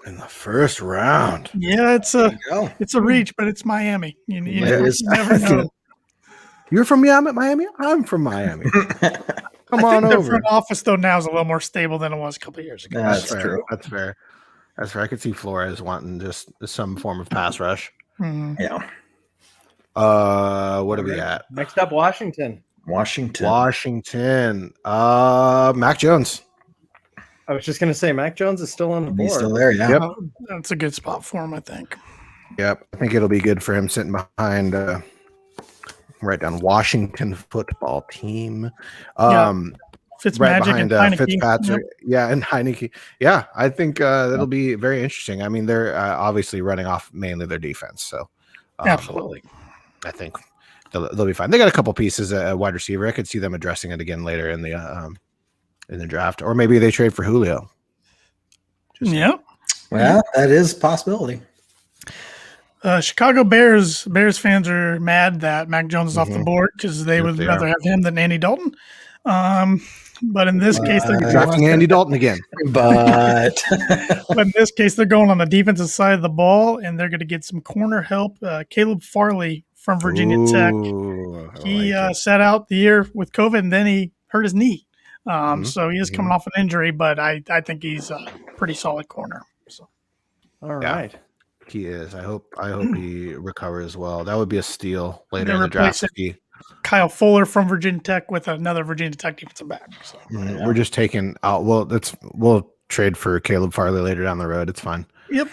In the first round. Yeah, it's a reach, but it's Miami. You never know. You're from Miami? I'm from Miami. Come on their over. front office though now is a little more stable than it was a couple of years ago. That's fair. true. That's fair. I could see Flores wanting just some form of pass rush. Mm-hmm. Yeah. What are we at? Next up, Washington. Washington. Mac Jones. I was just going to say Mac Jones is still on the board. He's still there, yeah. Yep. That's a good spot for him, I think. Yep. I think it'll be good for him sitting behind. Write down Washington football team. Fitzmagic right behind and Fitzpatrick. Yep. Yeah, and Heineke. Yeah, I think that'll be very interesting. I mean, they're obviously running off mainly their defense, so absolutely. I think they'll be fine. They got a couple pieces at wide receiver. I could see them addressing it again later in the draft, or maybe they trade for Julio. Yep. Well, that is a possibility. Chicago Bears fans are mad that Mac Jones is off the board because they would rather have him than Andy Dalton. But in this case, they're drafting Andy Dalton again. But in this case, they're going on the defensive side of the ball, and they're going to get some corner help. Caleb Farley from Virginia Tech. He sat out the year with COVID, and then he hurt his knee. So he is coming off an injury, but I think he's a pretty solid corner. So. All right. He is. I hope he recovers well. That would be a steal later in the draft. Kyle Fuller from Virginia Tech with another Virginia Tech defensive back. So. We're just taking out. Well, we'll trade for Caleb Farley later down the road. It's fine. Yep.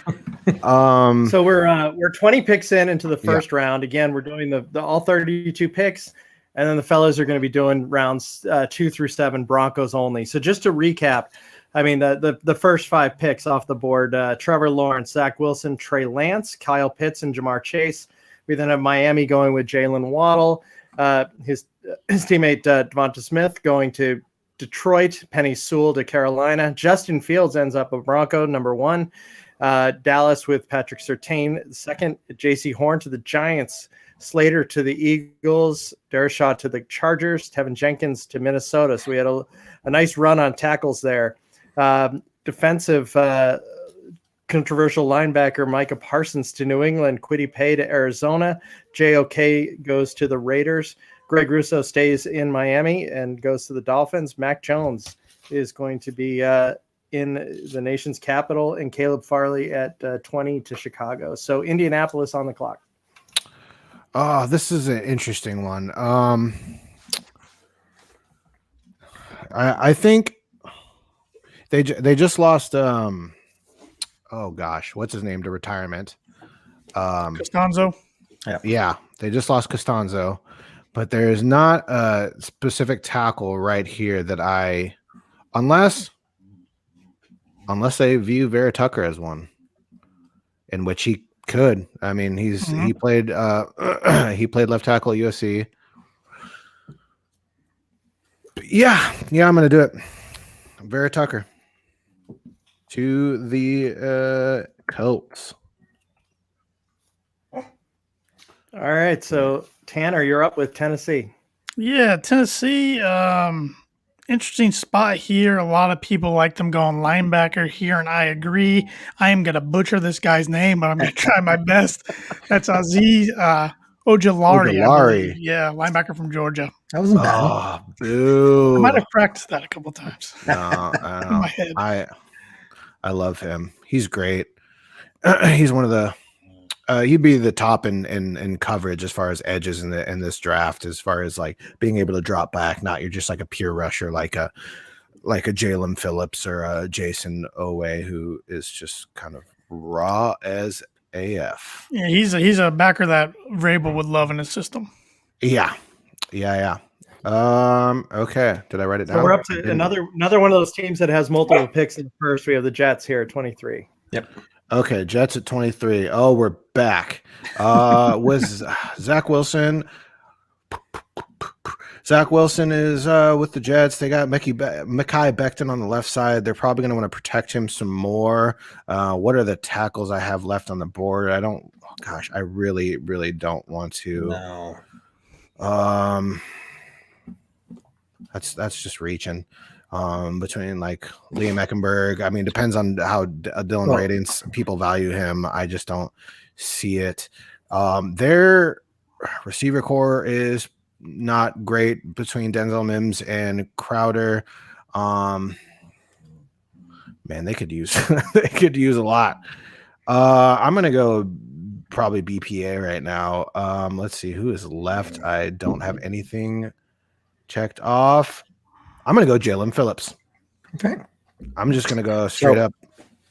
So we're 20 picks into the first round. Again, we're doing the all 32 picks, and then the fellows are going to be doing rounds 2 through 7, Broncos only. So just to recap, I mean, the first 5 picks off the board: Trevor Lawrence, Zach Wilson, Trey Lance, Kyle Pitts, and Jamar Chase. We then have Miami going with Jalen Waddle, his teammate Devonta Smith going to Detroit, Penny Sewell to Carolina. Justin Fields ends up a Bronco, number 1. Dallas with Patrick Surtain, second. J.C. Horn to the Giants. Slater to the Eagles. Dershot to the Chargers. Tevin Jenkins to Minnesota. So we had a nice run on tackles there. Defensive controversial linebacker Micah Parsons to New England. Kwity Paye to Arizona. JOK goes to the Raiders. Greg Russo stays in Miami and goes to the Dolphins. Mac Jones is going to be in the nation's capital, and Caleb Farley at 20 to Chicago. So Indianapolis on the clock. Oh, this is an interesting one. I think they just lost. Oh gosh, what's his name to retirement? Costanzo. Yeah, they just lost Costanzo, but there is not a specific tackle right here that unless they view Vera Tucker as one, in which he could. I mean, he played he played left tackle at USC. But yeah, I'm gonna do it. Vera Tucker to the Colts. All right, so Tanner, you're up with Tennessee. Yeah, Tennessee. Interesting spot here. A lot of people like them going linebacker here, and I agree. I am going to butcher this guy's name, but I'm going to try my best. That's Aziz Ojulari. Yeah, linebacker from Georgia. That wasn't bad. Oh, boo. I might have practiced that a couple times. No, In my head. I love him. He's great. He's one of the he'd be the top in coverage as far as edges in this draft, as far as like being able to drop back. Not you're just like a pure rusher like a Jalen Phillips or a Jason Owe, who is just kind of raw as AF. Yeah, he's a backer that Vrabel would love in his system. Yeah. Okay. Did I write it down? So we're up to another one of those teams that has multiple picks in the first. We have the Jets here at 23. Yep. Okay, Jets at 23. Oh, we're back. Was Zach Wilson? Zach Wilson is with the Jets. They got Mekhi Becton on the left side. They're probably going to want to protect him some more. What are the tackles I have left on the board? I really, really don't want to. No. That's just reaching. Between like Liam Eckenberg. I mean, depends on how Dylan ratings people value him. I just don't see it. Their receiver core is not great between Denzel Mims and Crowder. Man, they could use a lot. I'm gonna go probably BPA right now. Let's see who is left. I don't have anything checked off. I'm going to go Jalen Phillips. Okay. I'm just going to go straight up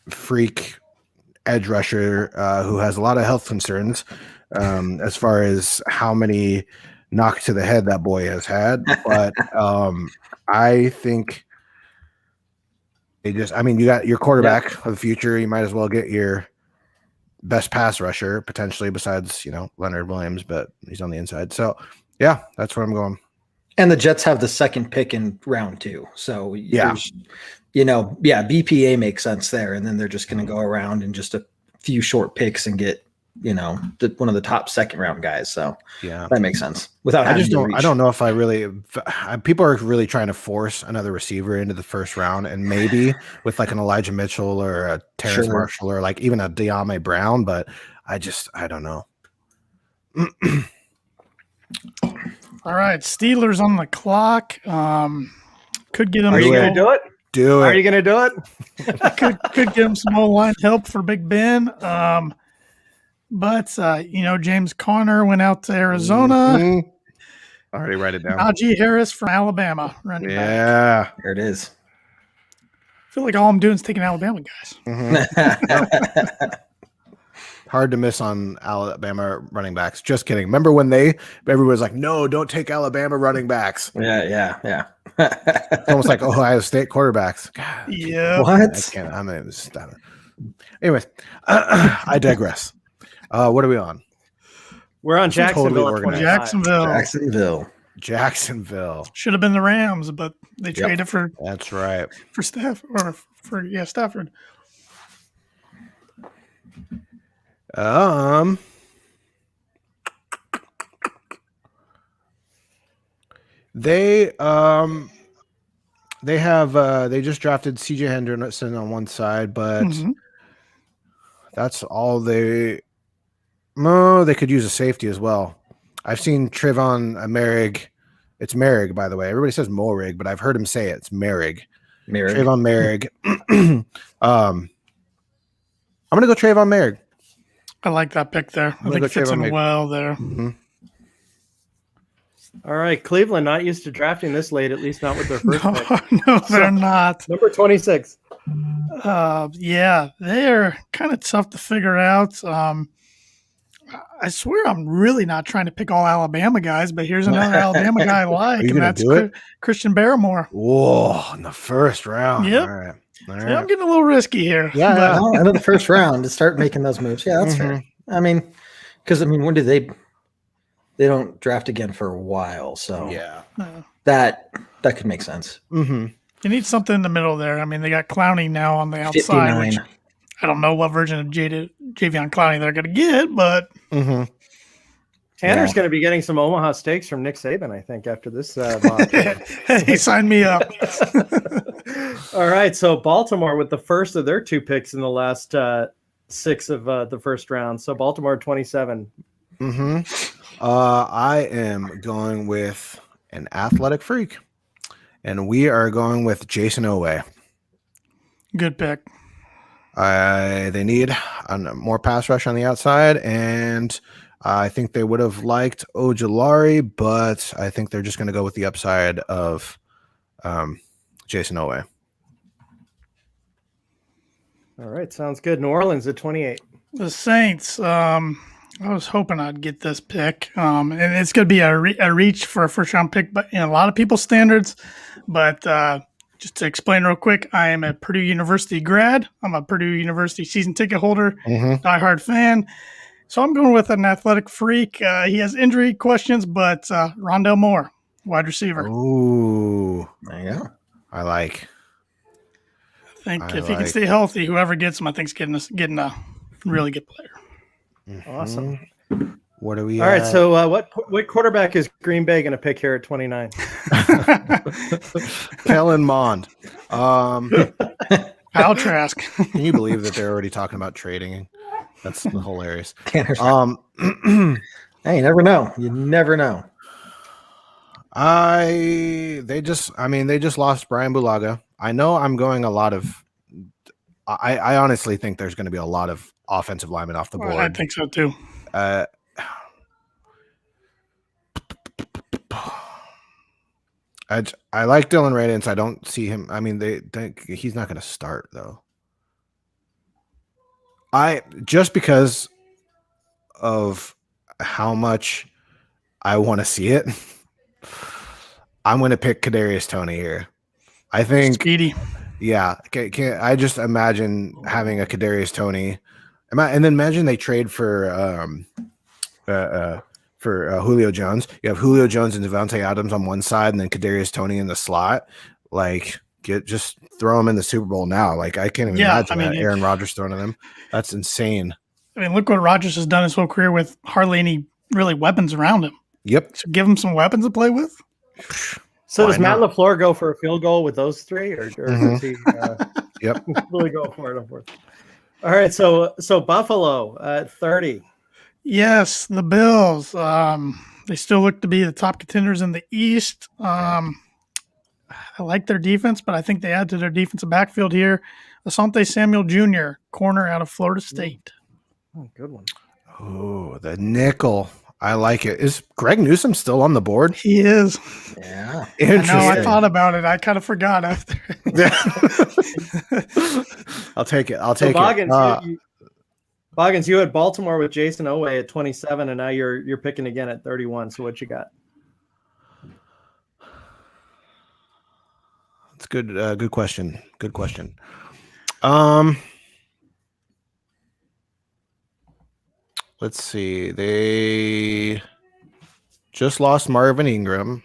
freak edge rusher who has a lot of health concerns as far as how many knocks to the head that boy has had. But I think you got your quarterback of the future. You might as well get your best pass rusher potentially besides, Leonard Williams, but he's on the inside. So, yeah, that's where I'm going. And the Jets have the second pick in round 2. So, BPA makes sense there. And then they're just going to go around in just a few short picks and get, one of the top second round guys. So, yeah, that makes sense. I don't know if people are really trying to force another receiver into the first round, and maybe with like an Elijah Mitchell or a Terrace Marshall or like even a De'Ame Brown. But I don't know. All right, Steelers on the clock. Could get them. Are you going to do it? Do it. Are you going to do it? could give them some O-line help for Big Ben. But James Conner went out to Arizona. Mm-hmm. Already write it down. Najee Harris from Alabama. Running back. There it is. I feel like all I'm doing is taking Alabama guys. Mm-hmm. Hard to miss on Alabama running backs. Just kidding. Remember when everyone was like, no, don't take Alabama running backs. Yeah. It's almost like Ohio State quarterbacks. God, yeah. What? Anyways, I digress. What are we on? We're on Jacksonville. Totally Jacksonville. Should have been the Rams, but they traded for. That's right. For Stafford. Stafford. They just drafted CJ Henderson on one side, but that's all they could use a safety as well. I've seen Trevon Merrick. It's Merrick, by the way. Everybody says Morig, but I've heard him say it's Merrick. Merrick. Trayvon Merrick. I'm gonna go Trayvon Merrick. I like that pick there. I gonna think go it fits Trayvon in Merrick. well there. All right, Cleveland not used to drafting this late, at least not with their first pick. No, they're not. Number 26. Yeah, they're kind of tough to figure out. I swear I'm really not trying to pick all Alabama guys, but here's another Alabama guy I like, you and gonna that's do it? Christian Barrymore. Whoa, in the first round. Yep. All right. Yeah, I'm getting a little risky here. Yeah, but yeah. Well, end of the first round to start making those moves. Yeah, that's fair. I mean, because when do they don't draft again for a while, so Yeah. that could make sense. Mm-hmm. You need something in the middle there. I mean, they got Clowney now on the outside, 59. which I don't know what version of Javion Clowney they're going to get, but Mm-hmm. Tanner's Yeah. going to be getting some Omaha steaks from Nick Saban, I think, after this mock. hey, sign me up. All right, so Baltimore with the first of their 2 picks in the last 6 of the first round. So Baltimore 27. Mm-hmm. I am going with an athletic freak, and we are going with Jason Owe. Good pick. They need more pass rush on the outside, and I think they would have liked Ojulari, but I think they're just going to go with the upside of Jason Owe. All right, sounds good. New Orleans at 28. The Saints. I was hoping I'd get this pick, and it's going to be a reach for a first-round pick, but in a lot of people's standards. But just to explain real quick, I am a Purdue University grad. I'm a Purdue University season ticket holder, diehard fan. So I'm going with an athletic freak. He has injury questions, but Rondell Moore, wide receiver. Ooh, There you go. I like. I think if he can stay healthy, whoever gets him, I think is getting a really good player. Awesome. What are we? All right, so what quarterback is Green Bay going to pick here at 29? Kellen Mond. Kyle Trask. Can you believe that they're already talking about trading? That's hilarious. Hey, you never know. You never know. They just lost Brian Bulaga. I know I'm going a lot of. I honestly think there's going to be a lot of offensive linemen off the board. Well, I think so too. I like Dylan Radins. I don't see him. I mean, he's not going to start though. Just because of how much I want to see it, I'm going to pick Kadarius Toney here. I think Speedy. Yeah, I just imagine having a Kadarius Toney, and then imagine they trade for Julio Jones. You have Julio Jones and Devontae Adams on one side, and then Kadarius Toney in the slot. Like, just throw him in the Super Bowl now. Like, I can't even imagine that Aaron Rodgers throwing them. That's insane. I mean, look what Rodgers has done his whole career with hardly any really weapons around him. Yep. So give him some weapons to play with. So does Matt LaFleur go for a field goal with those 3, or does he Yep. really go for it? All right, so Buffalo at 30. Yes, the Bills. They still look to be the top contenders in the East. I like their defense, but I think they add to their defensive backfield here. Asante Samuel Jr., corner out of Florida State. Oh, good one. Oh, the nickel. I like it. Is Greg Newsome still on the board? He is. Yeah. Interesting. I know. I thought about it. I kind of forgot after. I'll take it. Boggins, you had Baltimore with Jason Owe at 27, and now you're picking again at 31. So what you got? It's good. Good question. Good question. Let's see. They just lost Marvin Ingram.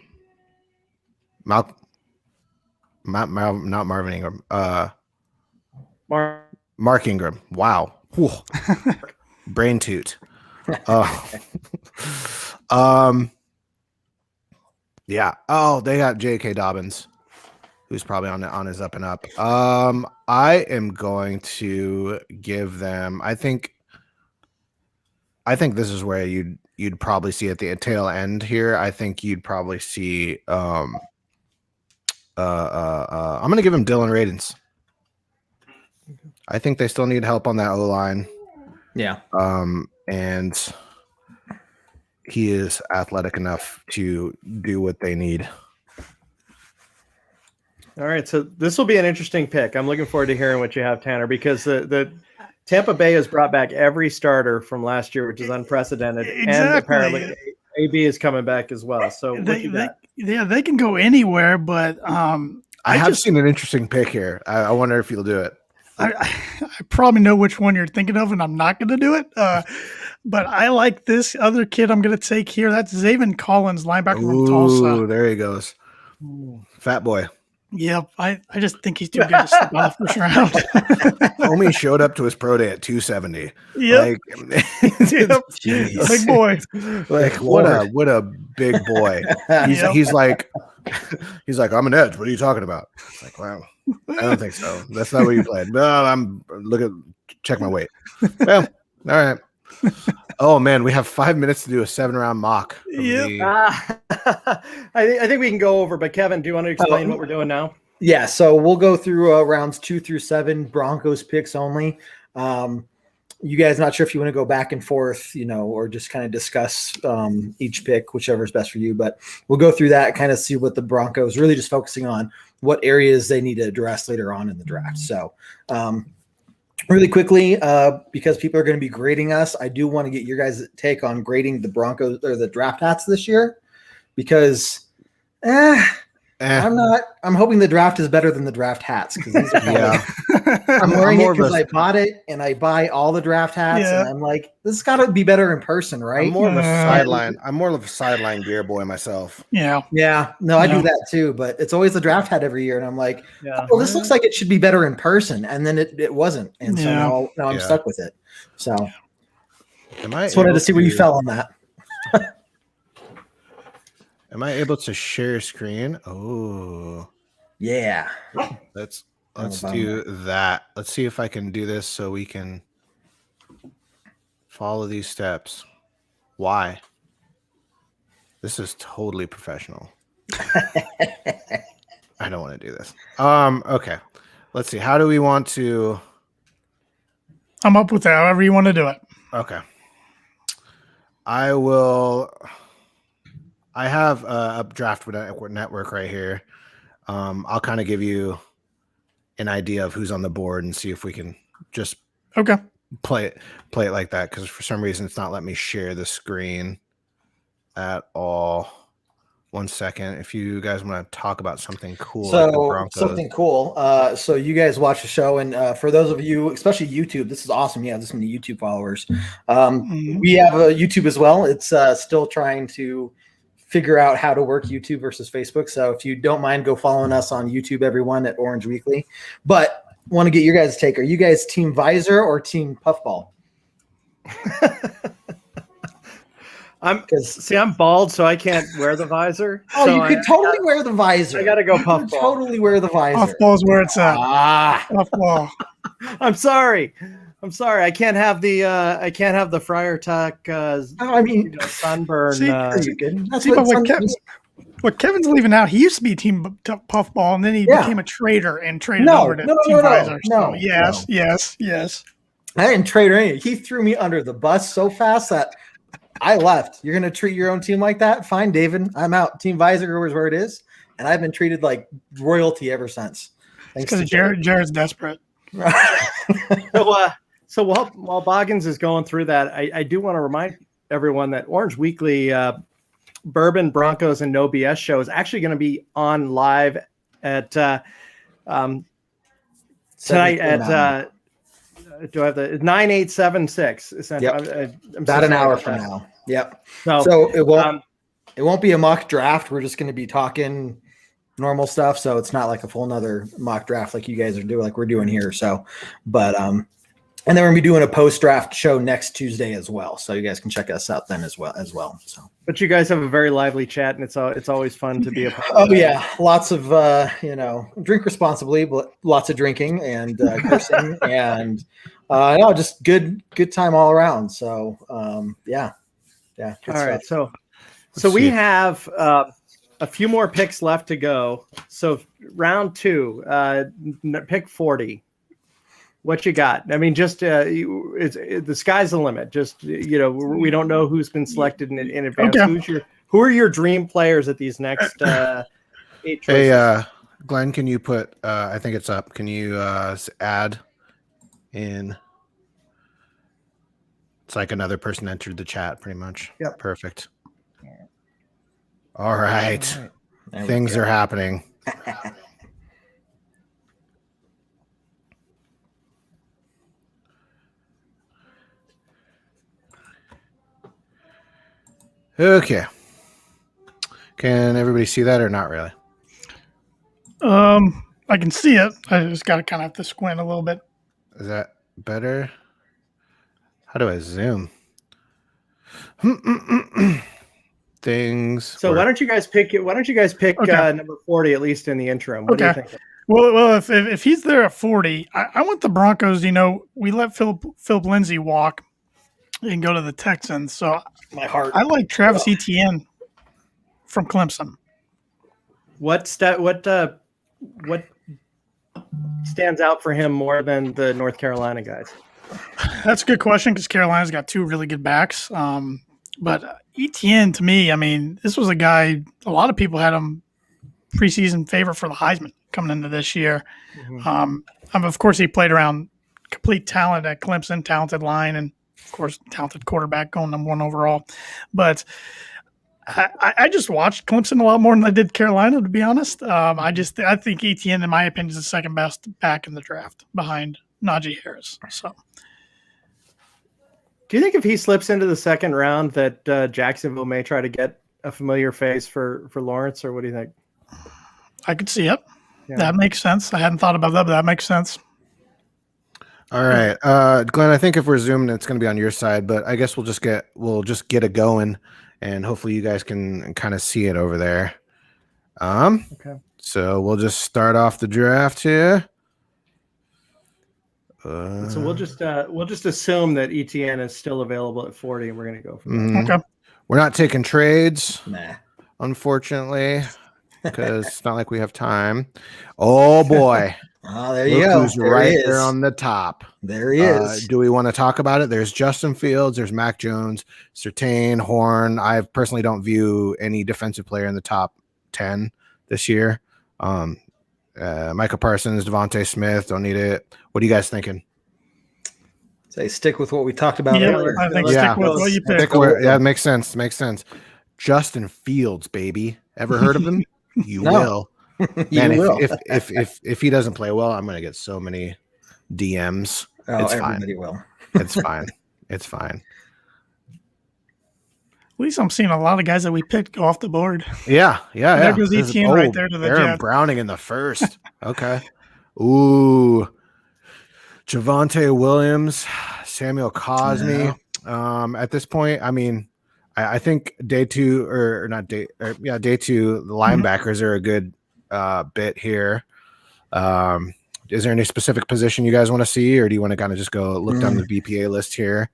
Not Marvin Ingram. Mark Ingram. Wow. Whew. Brain toot. Yeah. Oh, they got J.K. Dobbins, who's probably on his up and up. I am going to give them. I think this is where you'd probably see at the tail end here. I think you'd probably see I'm going to give him Dylan Radins. I think they still need help on that O line. Yeah. And he is athletic enough to do what they need. All right, so this will be an interesting pick. I'm looking forward to hearing what you have, Tanner, because the Tampa Bay has brought back every starter from last year, which is unprecedented, Exactly. and apparently AB is coming back as well. So they can go anywhere, but I have seen an interesting pick here. I wonder if you'll do it. I probably know which one you're thinking of, and I'm not going to do it. But I like this other kid I'm going to take here. That's Zaven Collins, linebacker from Tulsa. There he goes. Fat boy. Yep, I just think he's too good to slip out the first round. Homie showed up to his pro day at 270. Yep. Big boy. Like what a big boy. He's like I'm an edge. What are you talking about? It's like, wow. I don't think so. That's not where you played. No, check my weight. Well, all right. Oh man, we have 5 minutes to do a 7-round mock. I think we can go over, but Kevin, do you want to explain what we're doing now? Yeah, so we'll go through rounds 2 through 7, Broncos picks only. You guys, not sure if you want to go back and forth, or just kind of discuss each pick, whichever is best for you. But we'll go through that, kind of see what the Broncos really just focusing on, what areas they need to address later on in the draft. So really quickly, because people are going to be grading us, I do want to get your guys' take on grading the Broncos or the draft hats this year, because I'm hoping the draft is better than the draft hats, because these are I'm wearing it because I bought it and I buy all the draft hats, and I'm like, this has got to be better in person, right? I'm more of a sideline gear boy myself. Yeah. No, I do that too, but it's always the draft hat every year, and I'm like, oh, this looks like it should be better in person, and then it wasn't, and so now I'm stuck with it. So just wanted to see where you fell on that. Am I able to share screen? Oh, yeah. Let's do that. Let's see if I can do this so we can follow these steps. Why? This is totally professional. I don't want to do this. Okay. Let's see. How do we want to? I'm up with that. However you want to do it. Okay. I will. I have a draft network right here. I'll kind of give you an idea of who's on the board and see if we can just play it like that, because for some reason it's not letting me share the screen at all. 1 second. If you guys want to talk about something cool, so so you guys watch the show, and for those of you, especially YouTube, this is awesome. Yeah, this many YouTube followers. We have a YouTube as well. It's still trying to figure out how to work YouTube versus Facebook. So if you don't mind, go following us on YouTube, everyone, at Orange Weekly. But want to get your guys' take. Are you guys team visor or team puffball? I'm bald, so I can't wear the visor. Oh, so you can totally wear the visor. I got to go puffball. Totally wear the visor. Puffball's where it's at. Puffball. I'm sorry. I can't have the Friar Tuck. Sunburn. What Kevin's leaving out, he used to be team puffball, and then he became a trader and traded over to team visor. Yes. I didn't trade or anything. He threw me under the bus so fast that I left. You're going to treat your own team like that? Fine, David. I'm out. Team visor is where it is, and I've been treated like royalty ever since. Because Jared's desperate. So while Boggins is going through that, I do want to remind everyone that Orange Weekly Bourbon, Broncos, and No BS show is actually going to be on live at tonight at do I have the 9876? Yep. About an hour from now. Yep. So it won't be a mock draft. We're just going to be talking normal stuff. So it's not like a full nother mock draft like you guys are doing, like we're doing here. So, but and then we're gonna be doing a post-draft show next Tuesday as well, so you guys can check us out then as well. So, but you guys have a very lively chat, and it's always fun to be a part of. Oh yeah, lots of drink responsibly, but lots of drinking and cursing, and just good time all around. So yeah. All right, so we have a few more picks left to go. So round 2, pick 40. What you got? I mean, just the sky's the limit. Just we don't know who's been selected in advance. Okay. Who are your dream players at these next 8 choices? Hey, Glenn, can you put? I think it's up. Can you add in? It's like another person entered the chat, pretty much. Yep. Perfect. All right. There Things are happening. Okay. Can everybody see that or not really? I can see it. I just got to kind of have to squint a little bit. Is that better? How do I zoom? Things. So why don't you guys pick it? Why don't you guys pick number 40 at least in the interim? What do you think? Well, if he's there at 40, I want the Broncos. We let Philip Lindsay walk and go to the Texans. So My heart. I like Travis Etienne from Clemson. What stands out for him more than the North Carolina guys? That's a good question because Carolina's got 2 really good backs. But Etienne, to me, I mean, this was a guy, a lot of people had him preseason favorite for the Heisman coming into this year. Of course, he played around complete talent at Clemson, talented line, and, of course, talented quarterback going number 1 overall. But I just watched Clemson a lot more than I did Carolina, to be honest. I think Etienne, in my opinion, is the second best back in the draft behind Najee Harris. So, do you think if he slips into the second round that Jacksonville may try to get a familiar face for Lawrence, or what do you think? I could see it. Yeah. That makes sense. I hadn't thought about that, but that makes sense. All right, Glenn. I think if we're zooming, it's going to be on your side, but I guess we'll just get it going, and hopefully you guys can kind of see it over there. Okay. So we'll just start off the draft here. So we'll just assume that ETN is still available at 40, and we're going to go from there. Okay. We're not taking trades, Nah. unfortunately, because it's not like we have time. Oh boy. Oh, there you Look go. who's There right he is. there on the top. There he is. Do we want to talk about it? There's Justin Fields, there's Mac Jones, Surtain, Horn. I personally don't view any defensive player in the top 10 this year. Micah Parsons, Devontae Smith, don't need it. What are you guys thinking? Say stick with what we talked about Yeah, earlier. I think Yeah. stick with what you pick. Yeah, it makes sense. Makes sense. Justin Fields, baby. Ever heard of him? You No. will. You Man, will. if he doesn't play well, I'm gonna get so many DMs. Oh, It's fine. everybody will. It's fine. It's fine. At least I'm seeing a lot of guys that we picked go off the board. Yeah. There goes ETN right there to the Aaron Jets. Browning in the first. Okay. Ooh. Javonte Williams, Samuel Cosme. At this point, I mean, I think day 2 or not day. Day 2. The linebackers are a good bit here. Is there any specific position you guys want to see, or do you want to kind of just go look down the BPA list here?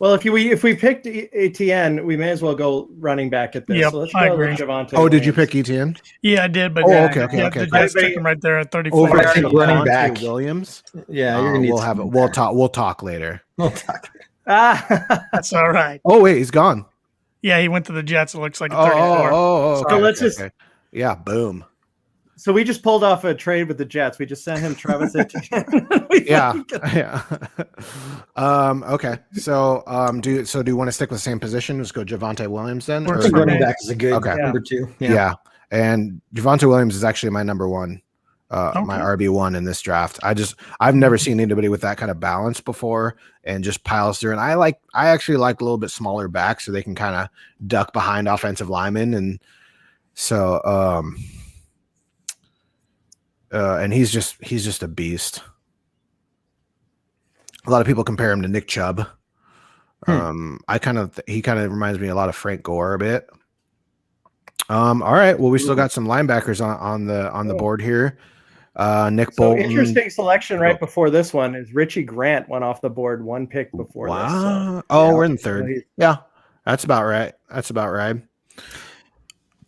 Well, if we picked ATN, we may as well go running back at this. Yep, So let's I go agree. with Javonte. Oh, did you Williams. pick ETN? Yeah, I did, but Oh, yeah, okay. the Jets took him right there at 34. Over I think running Javonte back. Williams. Yeah, you're gonna need we'll have it. some We'll there. talk. We'll talk later. We'll talk. That's all right. Oh wait, he's gone. Yeah, he went to the Jets. It looks like at 34. Oh. So let's just- Yeah, boom. So we just pulled off a trade with the Jets. We just sent him Travis Etienne. Yeah. Okay. So do you want to stick with the same position? Just go Javonte Williams then? Works I think for running me. back is a good Okay. number 2. Yeah. And Javonte Williams is actually my number 1, my Okay. RB1 in this draft. I've never seen anybody with that kind of balance before and just piles through. And I actually like a little bit smaller back so they can kind of duck behind offensive linemen. And so, and he's just a beast. A lot of people compare him to Nick Chubb. He kind of reminds me a lot of Frank Gore a bit. All right. Well, we still got some linebackers on the board here. Nick So Bolton. interesting selection right before this one is Richie Grant went off the board 1 pick before this. Wow. So, Oh, yeah. we're in the 3rd. Yeah, that's about right.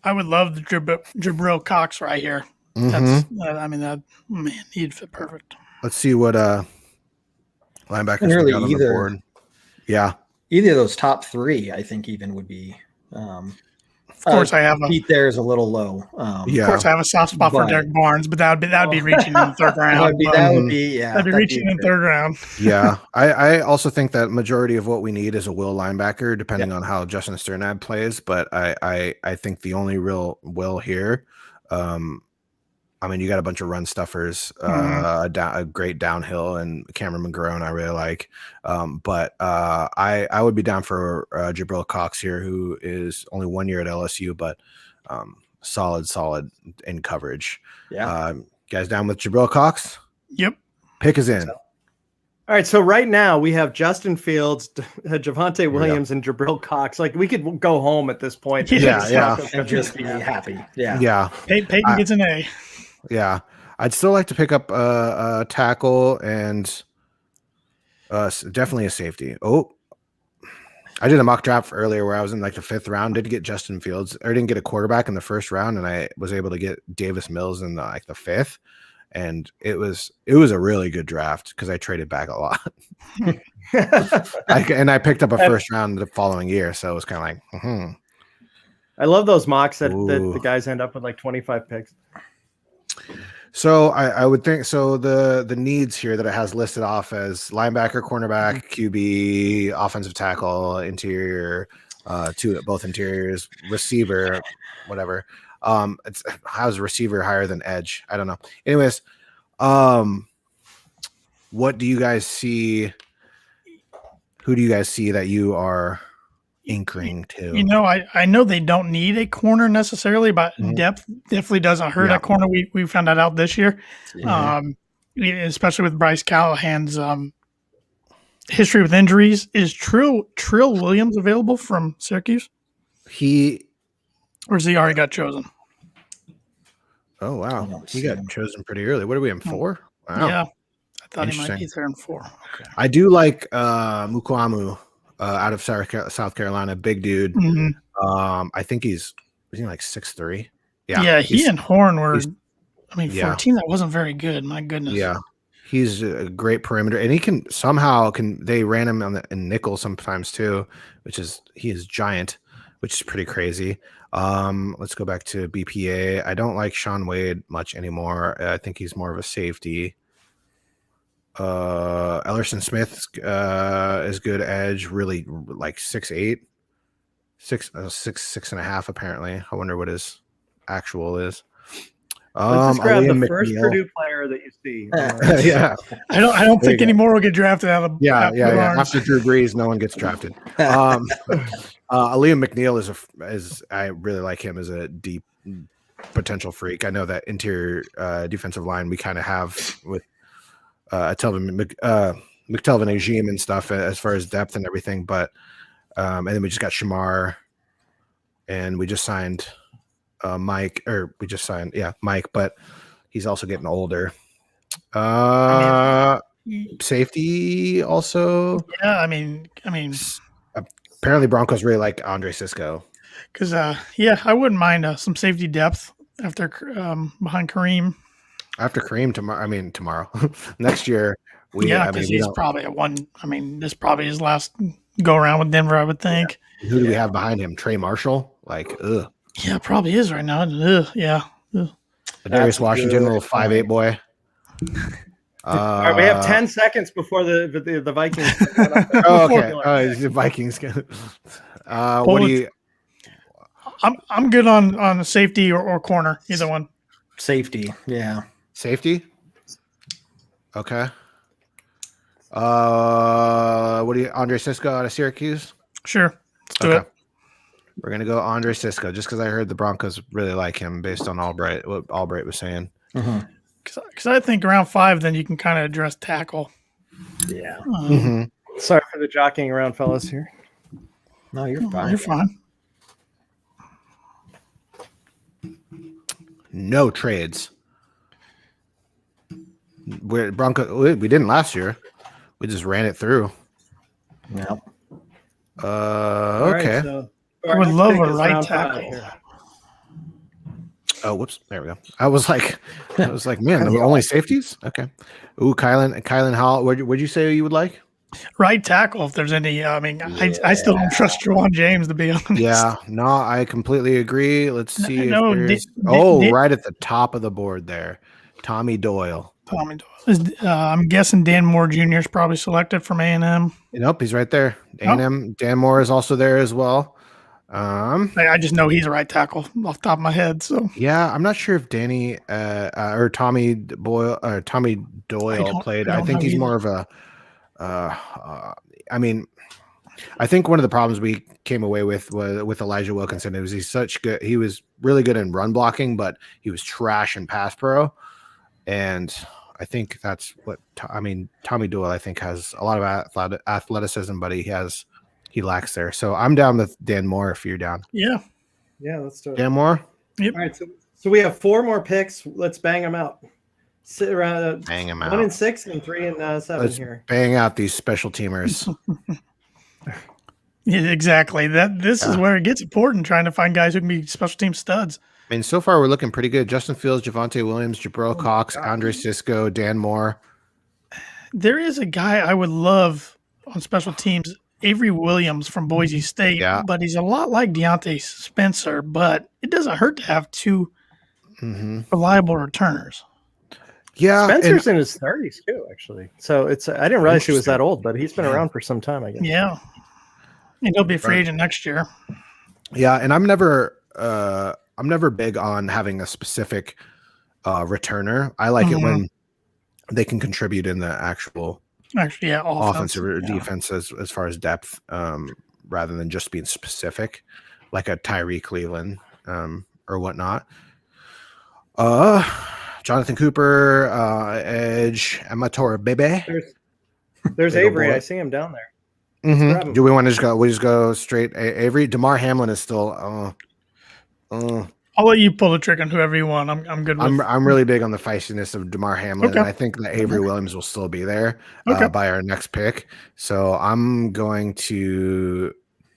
I would love the Jabril Cox right here. That's he'd fit perfect. Let's see what linebackers we Really got on the board. Yeah. Either of those top three, I think, even would be. Of course, I have Pete there is a little low. Of course, I have a soft spot for Derek Barnes, but that would be reaching in the third round. That'd be reaching in the third round. Yeah, I also think that majority of what we need is a will linebacker, depending on how Justin Sternad plays. But I think the only real will here, you got a bunch of run stuffers, a great downhill, and Cameron McGrone I really like. But I would be down for Jabril Cox here, who is only 1 year at LSU, but solid in coverage. Yeah. Guys down with Jabril Cox? Yep. Pick is in. All right, so right now we have Justin Fields, Javonte Williams, and Jabril Cox. Like, we could go home at this point. Yeah. And just be happy. Yeah. Peyton gets an A. Yeah, I'd still like to pick up a tackle and definitely a safety. Oh, I did a mock draft earlier where I was in like the 5th round. Did get Justin Fields, or didn't get a quarterback in the 1st round, and I was able to get Davis Mills in the 5th, and it was a really good draft because I traded back a lot. I picked up a 1st round the following year, so it was kind of like. I love those mocks that the guys end up with like 25 picks. So I would think so. The needs here that it has listed off as linebacker, cornerback, QB, offensive tackle, interior, both interiors, receiver, whatever. It's how's receiver higher than edge? I don't know. Anyways, what do you guys see? Who do you guys see that you are inkering to? I know they don't need a corner necessarily, but depth definitely doesn't hurt at corner. We found that out this year, especially with Bryce Callahan's history with injuries. Is Trill Williams available from Syracuse? Or has he already got chosen? Oh wow, he got chosen pretty early. What are we in 4? Wow. Yeah, I thought he might be there in 4. Okay. I do like Mukwamu. Out of South Carolina, big dude. I think he's like 6'3". Yeah, he and Horn were. For a team that wasn't very good, my goodness. Yeah, he's a great perimeter, and he can they ran him in nickel sometimes too, he is giant, which is pretty crazy. Let's go back to BPA. I don't like Sean Wade much anymore. I think he's more of a safety. Ellerson Smith is good edge, really like 6'8", 6.5 apparently. I wonder what his actual is. Let's just grab the first Purdue player that you see. Yeah, I don't think any more will get drafted out of. Yeah. After Drew Brees, no one gets drafted. Liam McNeil is I really like him as a deep potential freak. I know that interior defensive line we kind of have with. McTelvin Agim and stuff as far as depth and everything, but and then we just got Shamar, and we just signed Mike, but he's also getting older. Safety also. Yeah, I mean, apparently Broncos really like Andre Sisco. Because I wouldn't mind some safety depth after behind Kareem. After Kareem tomorrow, next year. Because he's probably this is probably his last go around with Denver, I would think. Yeah. Who do we have behind him? Trey Marshall? Yeah, probably is right now. Darius Washington, little 5'8" boy. All right, we have 10 seconds before the Vikings. Okay. The Vikings. What do you? I'm good on a safety or corner, either one. Safety, yeah. Safety? Okay. What do you, Andre Sisco out of Syracuse? Sure. Let's do it. We're going to go Andre Sisco just because I heard the Broncos really like him based on what Albright was saying. Because I think around 5, then you can kind of address tackle. Yeah. Sorry for the jockeying around, fellas, here. No, you're fine. You're fine. No trades. We didn't last year. We just ran it through. Yeah. Okay. Right, so I would love a right tackle. Oh, whoops. There we go. I was like, man, the only safeties. Okay. Ooh, Kylan Howell. Would you say you would like? Right tackle, if there's any. I mean, I still don't trust Jawan James, to be honest. Yeah, no, I completely agree. Let's see if No, there's. Right at the top of the board there, Tommy Doyle. Tommy Doyle. I'm guessing Dan Moore Jr. is probably selected from A&M. Nope, he's right there. A&M. Dan Moore is also there as well. I just know he's a right tackle off the top of my head. So yeah, I'm not sure if Danny or Tommy Doyle played. I think he's more of a. I mean, I think one of the problems we came away with Elijah Wilkinson was he was really good in run blocking, but he was trash in pass pro, and I think that's what Tommy Doyle I think has a lot of athleticism, but he lacks there. So I'm down with Dan Moore if you're down. Yeah, let's do it. Dan Moore. Yep. All right, so we have 4 more picks. Let's bang them out. Sit around. Bang them 1 out. and 6 and 3 and 7 Let's here. bang out these special teamers. Yeah, exactly. This is where it gets important, trying to find guys who can be special team studs. I mean, so far we're looking pretty good. Justin Fields, Javonte Williams, Jabril Cox, Andre Cisco, Dan Moore. There is a guy I would love on special teams, Avery Williams from Boise State, but he's a lot like Deontay Spencer, but it doesn't hurt to have 2 reliable returners. Yeah, Spencer's in his 30s too, actually. So I didn't realize he was that old, but he's been around for some time, I guess. Yeah. And he'll be a free agent next year. Yeah, and I'm never big on having a specific returner. I like it when they can contribute in the actual offense or defense as far as depth, rather than just being specific, like a Tyree Cleveland or whatnot. Jonathan Cooper, edge, Amatora Bebe. There's Avery. I see him down there. Mm-hmm. Do we want to just go? We just go straight Avery. DeMar Hamlin is still. I'll let you pull the trigger on whoever you want. I'm good with. I'm really big on the feistiness of DeMar Hamlin, and I think that Avery Williams will still be there by our next pick. So I'm going to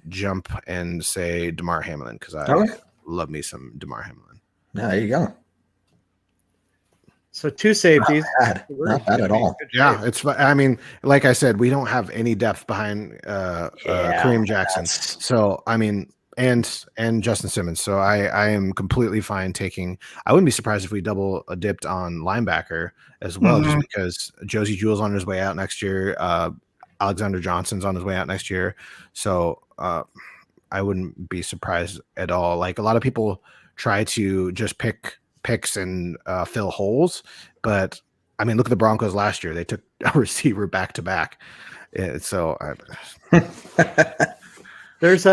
jump and say DeMar Hamlin because I love me some DeMar Hamlin. Yeah, there you go. So 2 safeties. Not bad at all. Yeah, it's. I mean, like I said, we don't have any depth behind Kareem Jackson. So I mean, and Justin Simmons. So I am completely fine taking. I wouldn't be surprised if we double dipped on linebacker as well, just because Josie Jewell's on his way out next year. Alexander Johnson's on his way out next year. So I wouldn't be surprised at all. Like a lot of people try to just pick picks and fill holes, but I mean, look at the Broncos last year. They took a receiver back to back. So there's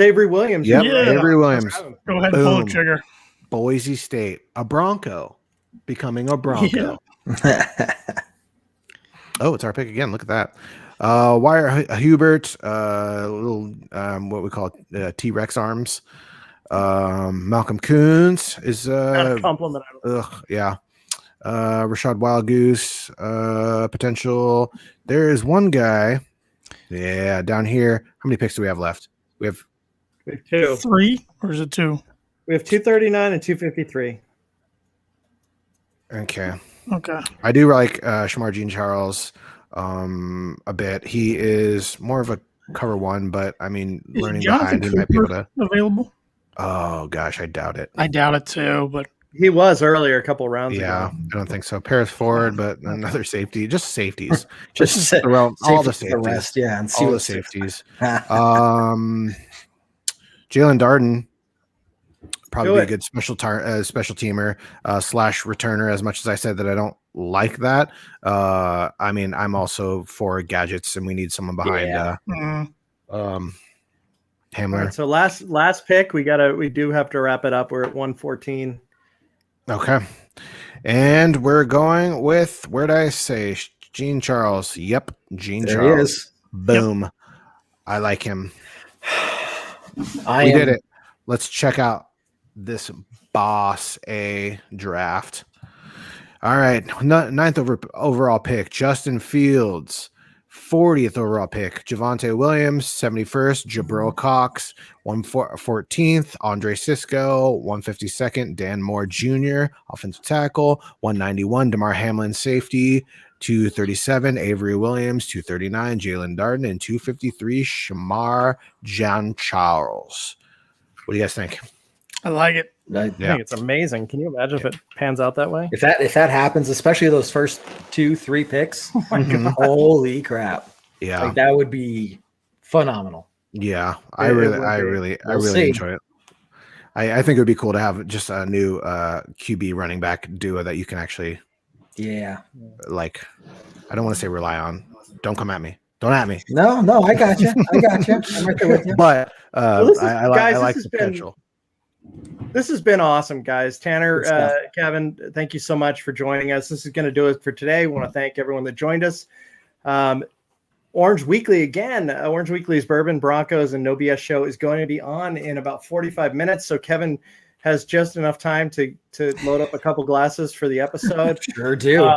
Avery Williams. Yep, Avery Williams. Go ahead and pull the trigger. Boise State, a Bronco, becoming a Bronco. Yeah. Oh, it's our pick again. Look at that. Wire Hubert, little what we call T-Rex arms. Malcolm Coons is compliment. Rashad Wild Goose, potential. There is one guy. Yeah, down here. How many picks do we have left? We have 2. 3, or is it 2? We have 239 and 253. Okay. Okay. I do like Shamar Jean Charles a bit. He is more of a cover 1, but I mean, Is learning Jonathan behind, he might be able to. Available? Oh gosh, I doubt it. I doubt it too, but he was earlier a couple rounds ago. I don't think so. Paris Ford, but another safety, just safeties, just around all the safeties. Rest, and see all the safeties. Jalen Darden, probably be a good special teamer slash returner. As much as I said that I don't like that, I mean, I'm also for gadgets, and we need someone behind. Hamler. Right, so last pick, we do have to wrap it up. We're at 114. Okay. And we're going with, where did I say? Jean Charles. Yep. Jean Charles. He is. Boom. Yep. I like him. We did it. Let's check out this Boss A draft. All right. 9th overall pick, Justin Fields 40th overall pick, Javonte Williams. 71st, Jabril Cox. 114th, Andre Sisco. 152nd, Dan Moore Jr., offensive tackle. 191, DeMar Hamlin, safety. 237, Avery Williams. 239, Jalen Darden. And 253, Shamar Jean Charles. What do you guys think? I like it. I think it's amazing. Can you imagine if it pans out that way? If that happens, especially those first 2-3 picks, holy crap! Yeah, Like, that would be phenomenal. yeah. I really enjoy it. I think it would be cool to have just a new QB running back duo that you can actually, like, I don't want to say rely on. Don't come at me. Don't at me. No, I got you. I'm right there with you. But Guys, I like the potential. This has been awesome, guys. Tanner, Kevin, thank you so much for joining us. This is going to do it for today. We want to thank everyone that joined us. Orange Weekly again. Orange Weekly's Bourbon, Broncos, and No BS show is going to be on in about 45 minutes. So Kevin has just enough time to load up a couple glasses for the episode. Sure do.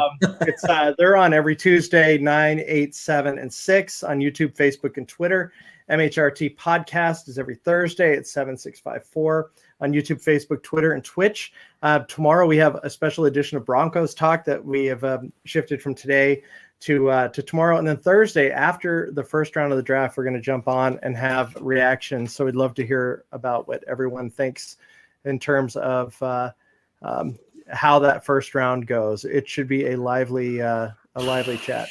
They're on every Tuesday, 9, 8, 7, and 6 on YouTube, Facebook, and Twitter. MHRT podcast is every Thursday at 7, 6, 5, 4 on YouTube, Facebook, Twitter, and Twitch. Tomorrow we have a special edition of Broncos Talk that we have shifted from today to tomorrow. And then Thursday, after the first round of the draft, we're going to jump on and have reactions. So we'd love to hear about what everyone thinks in terms of how that first round goes. It should be a lively chat.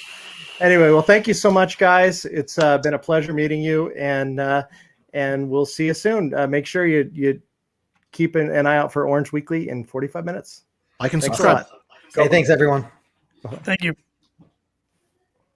Anyway, well, thank you so much, guys. It's been a pleasure meeting you, and we'll see you soon. Make sure you keep an eye out for Orange Weekly in 45 minutes. Like and Thanks subscribe. a lot. Hey, thanks, everyone. Thank you.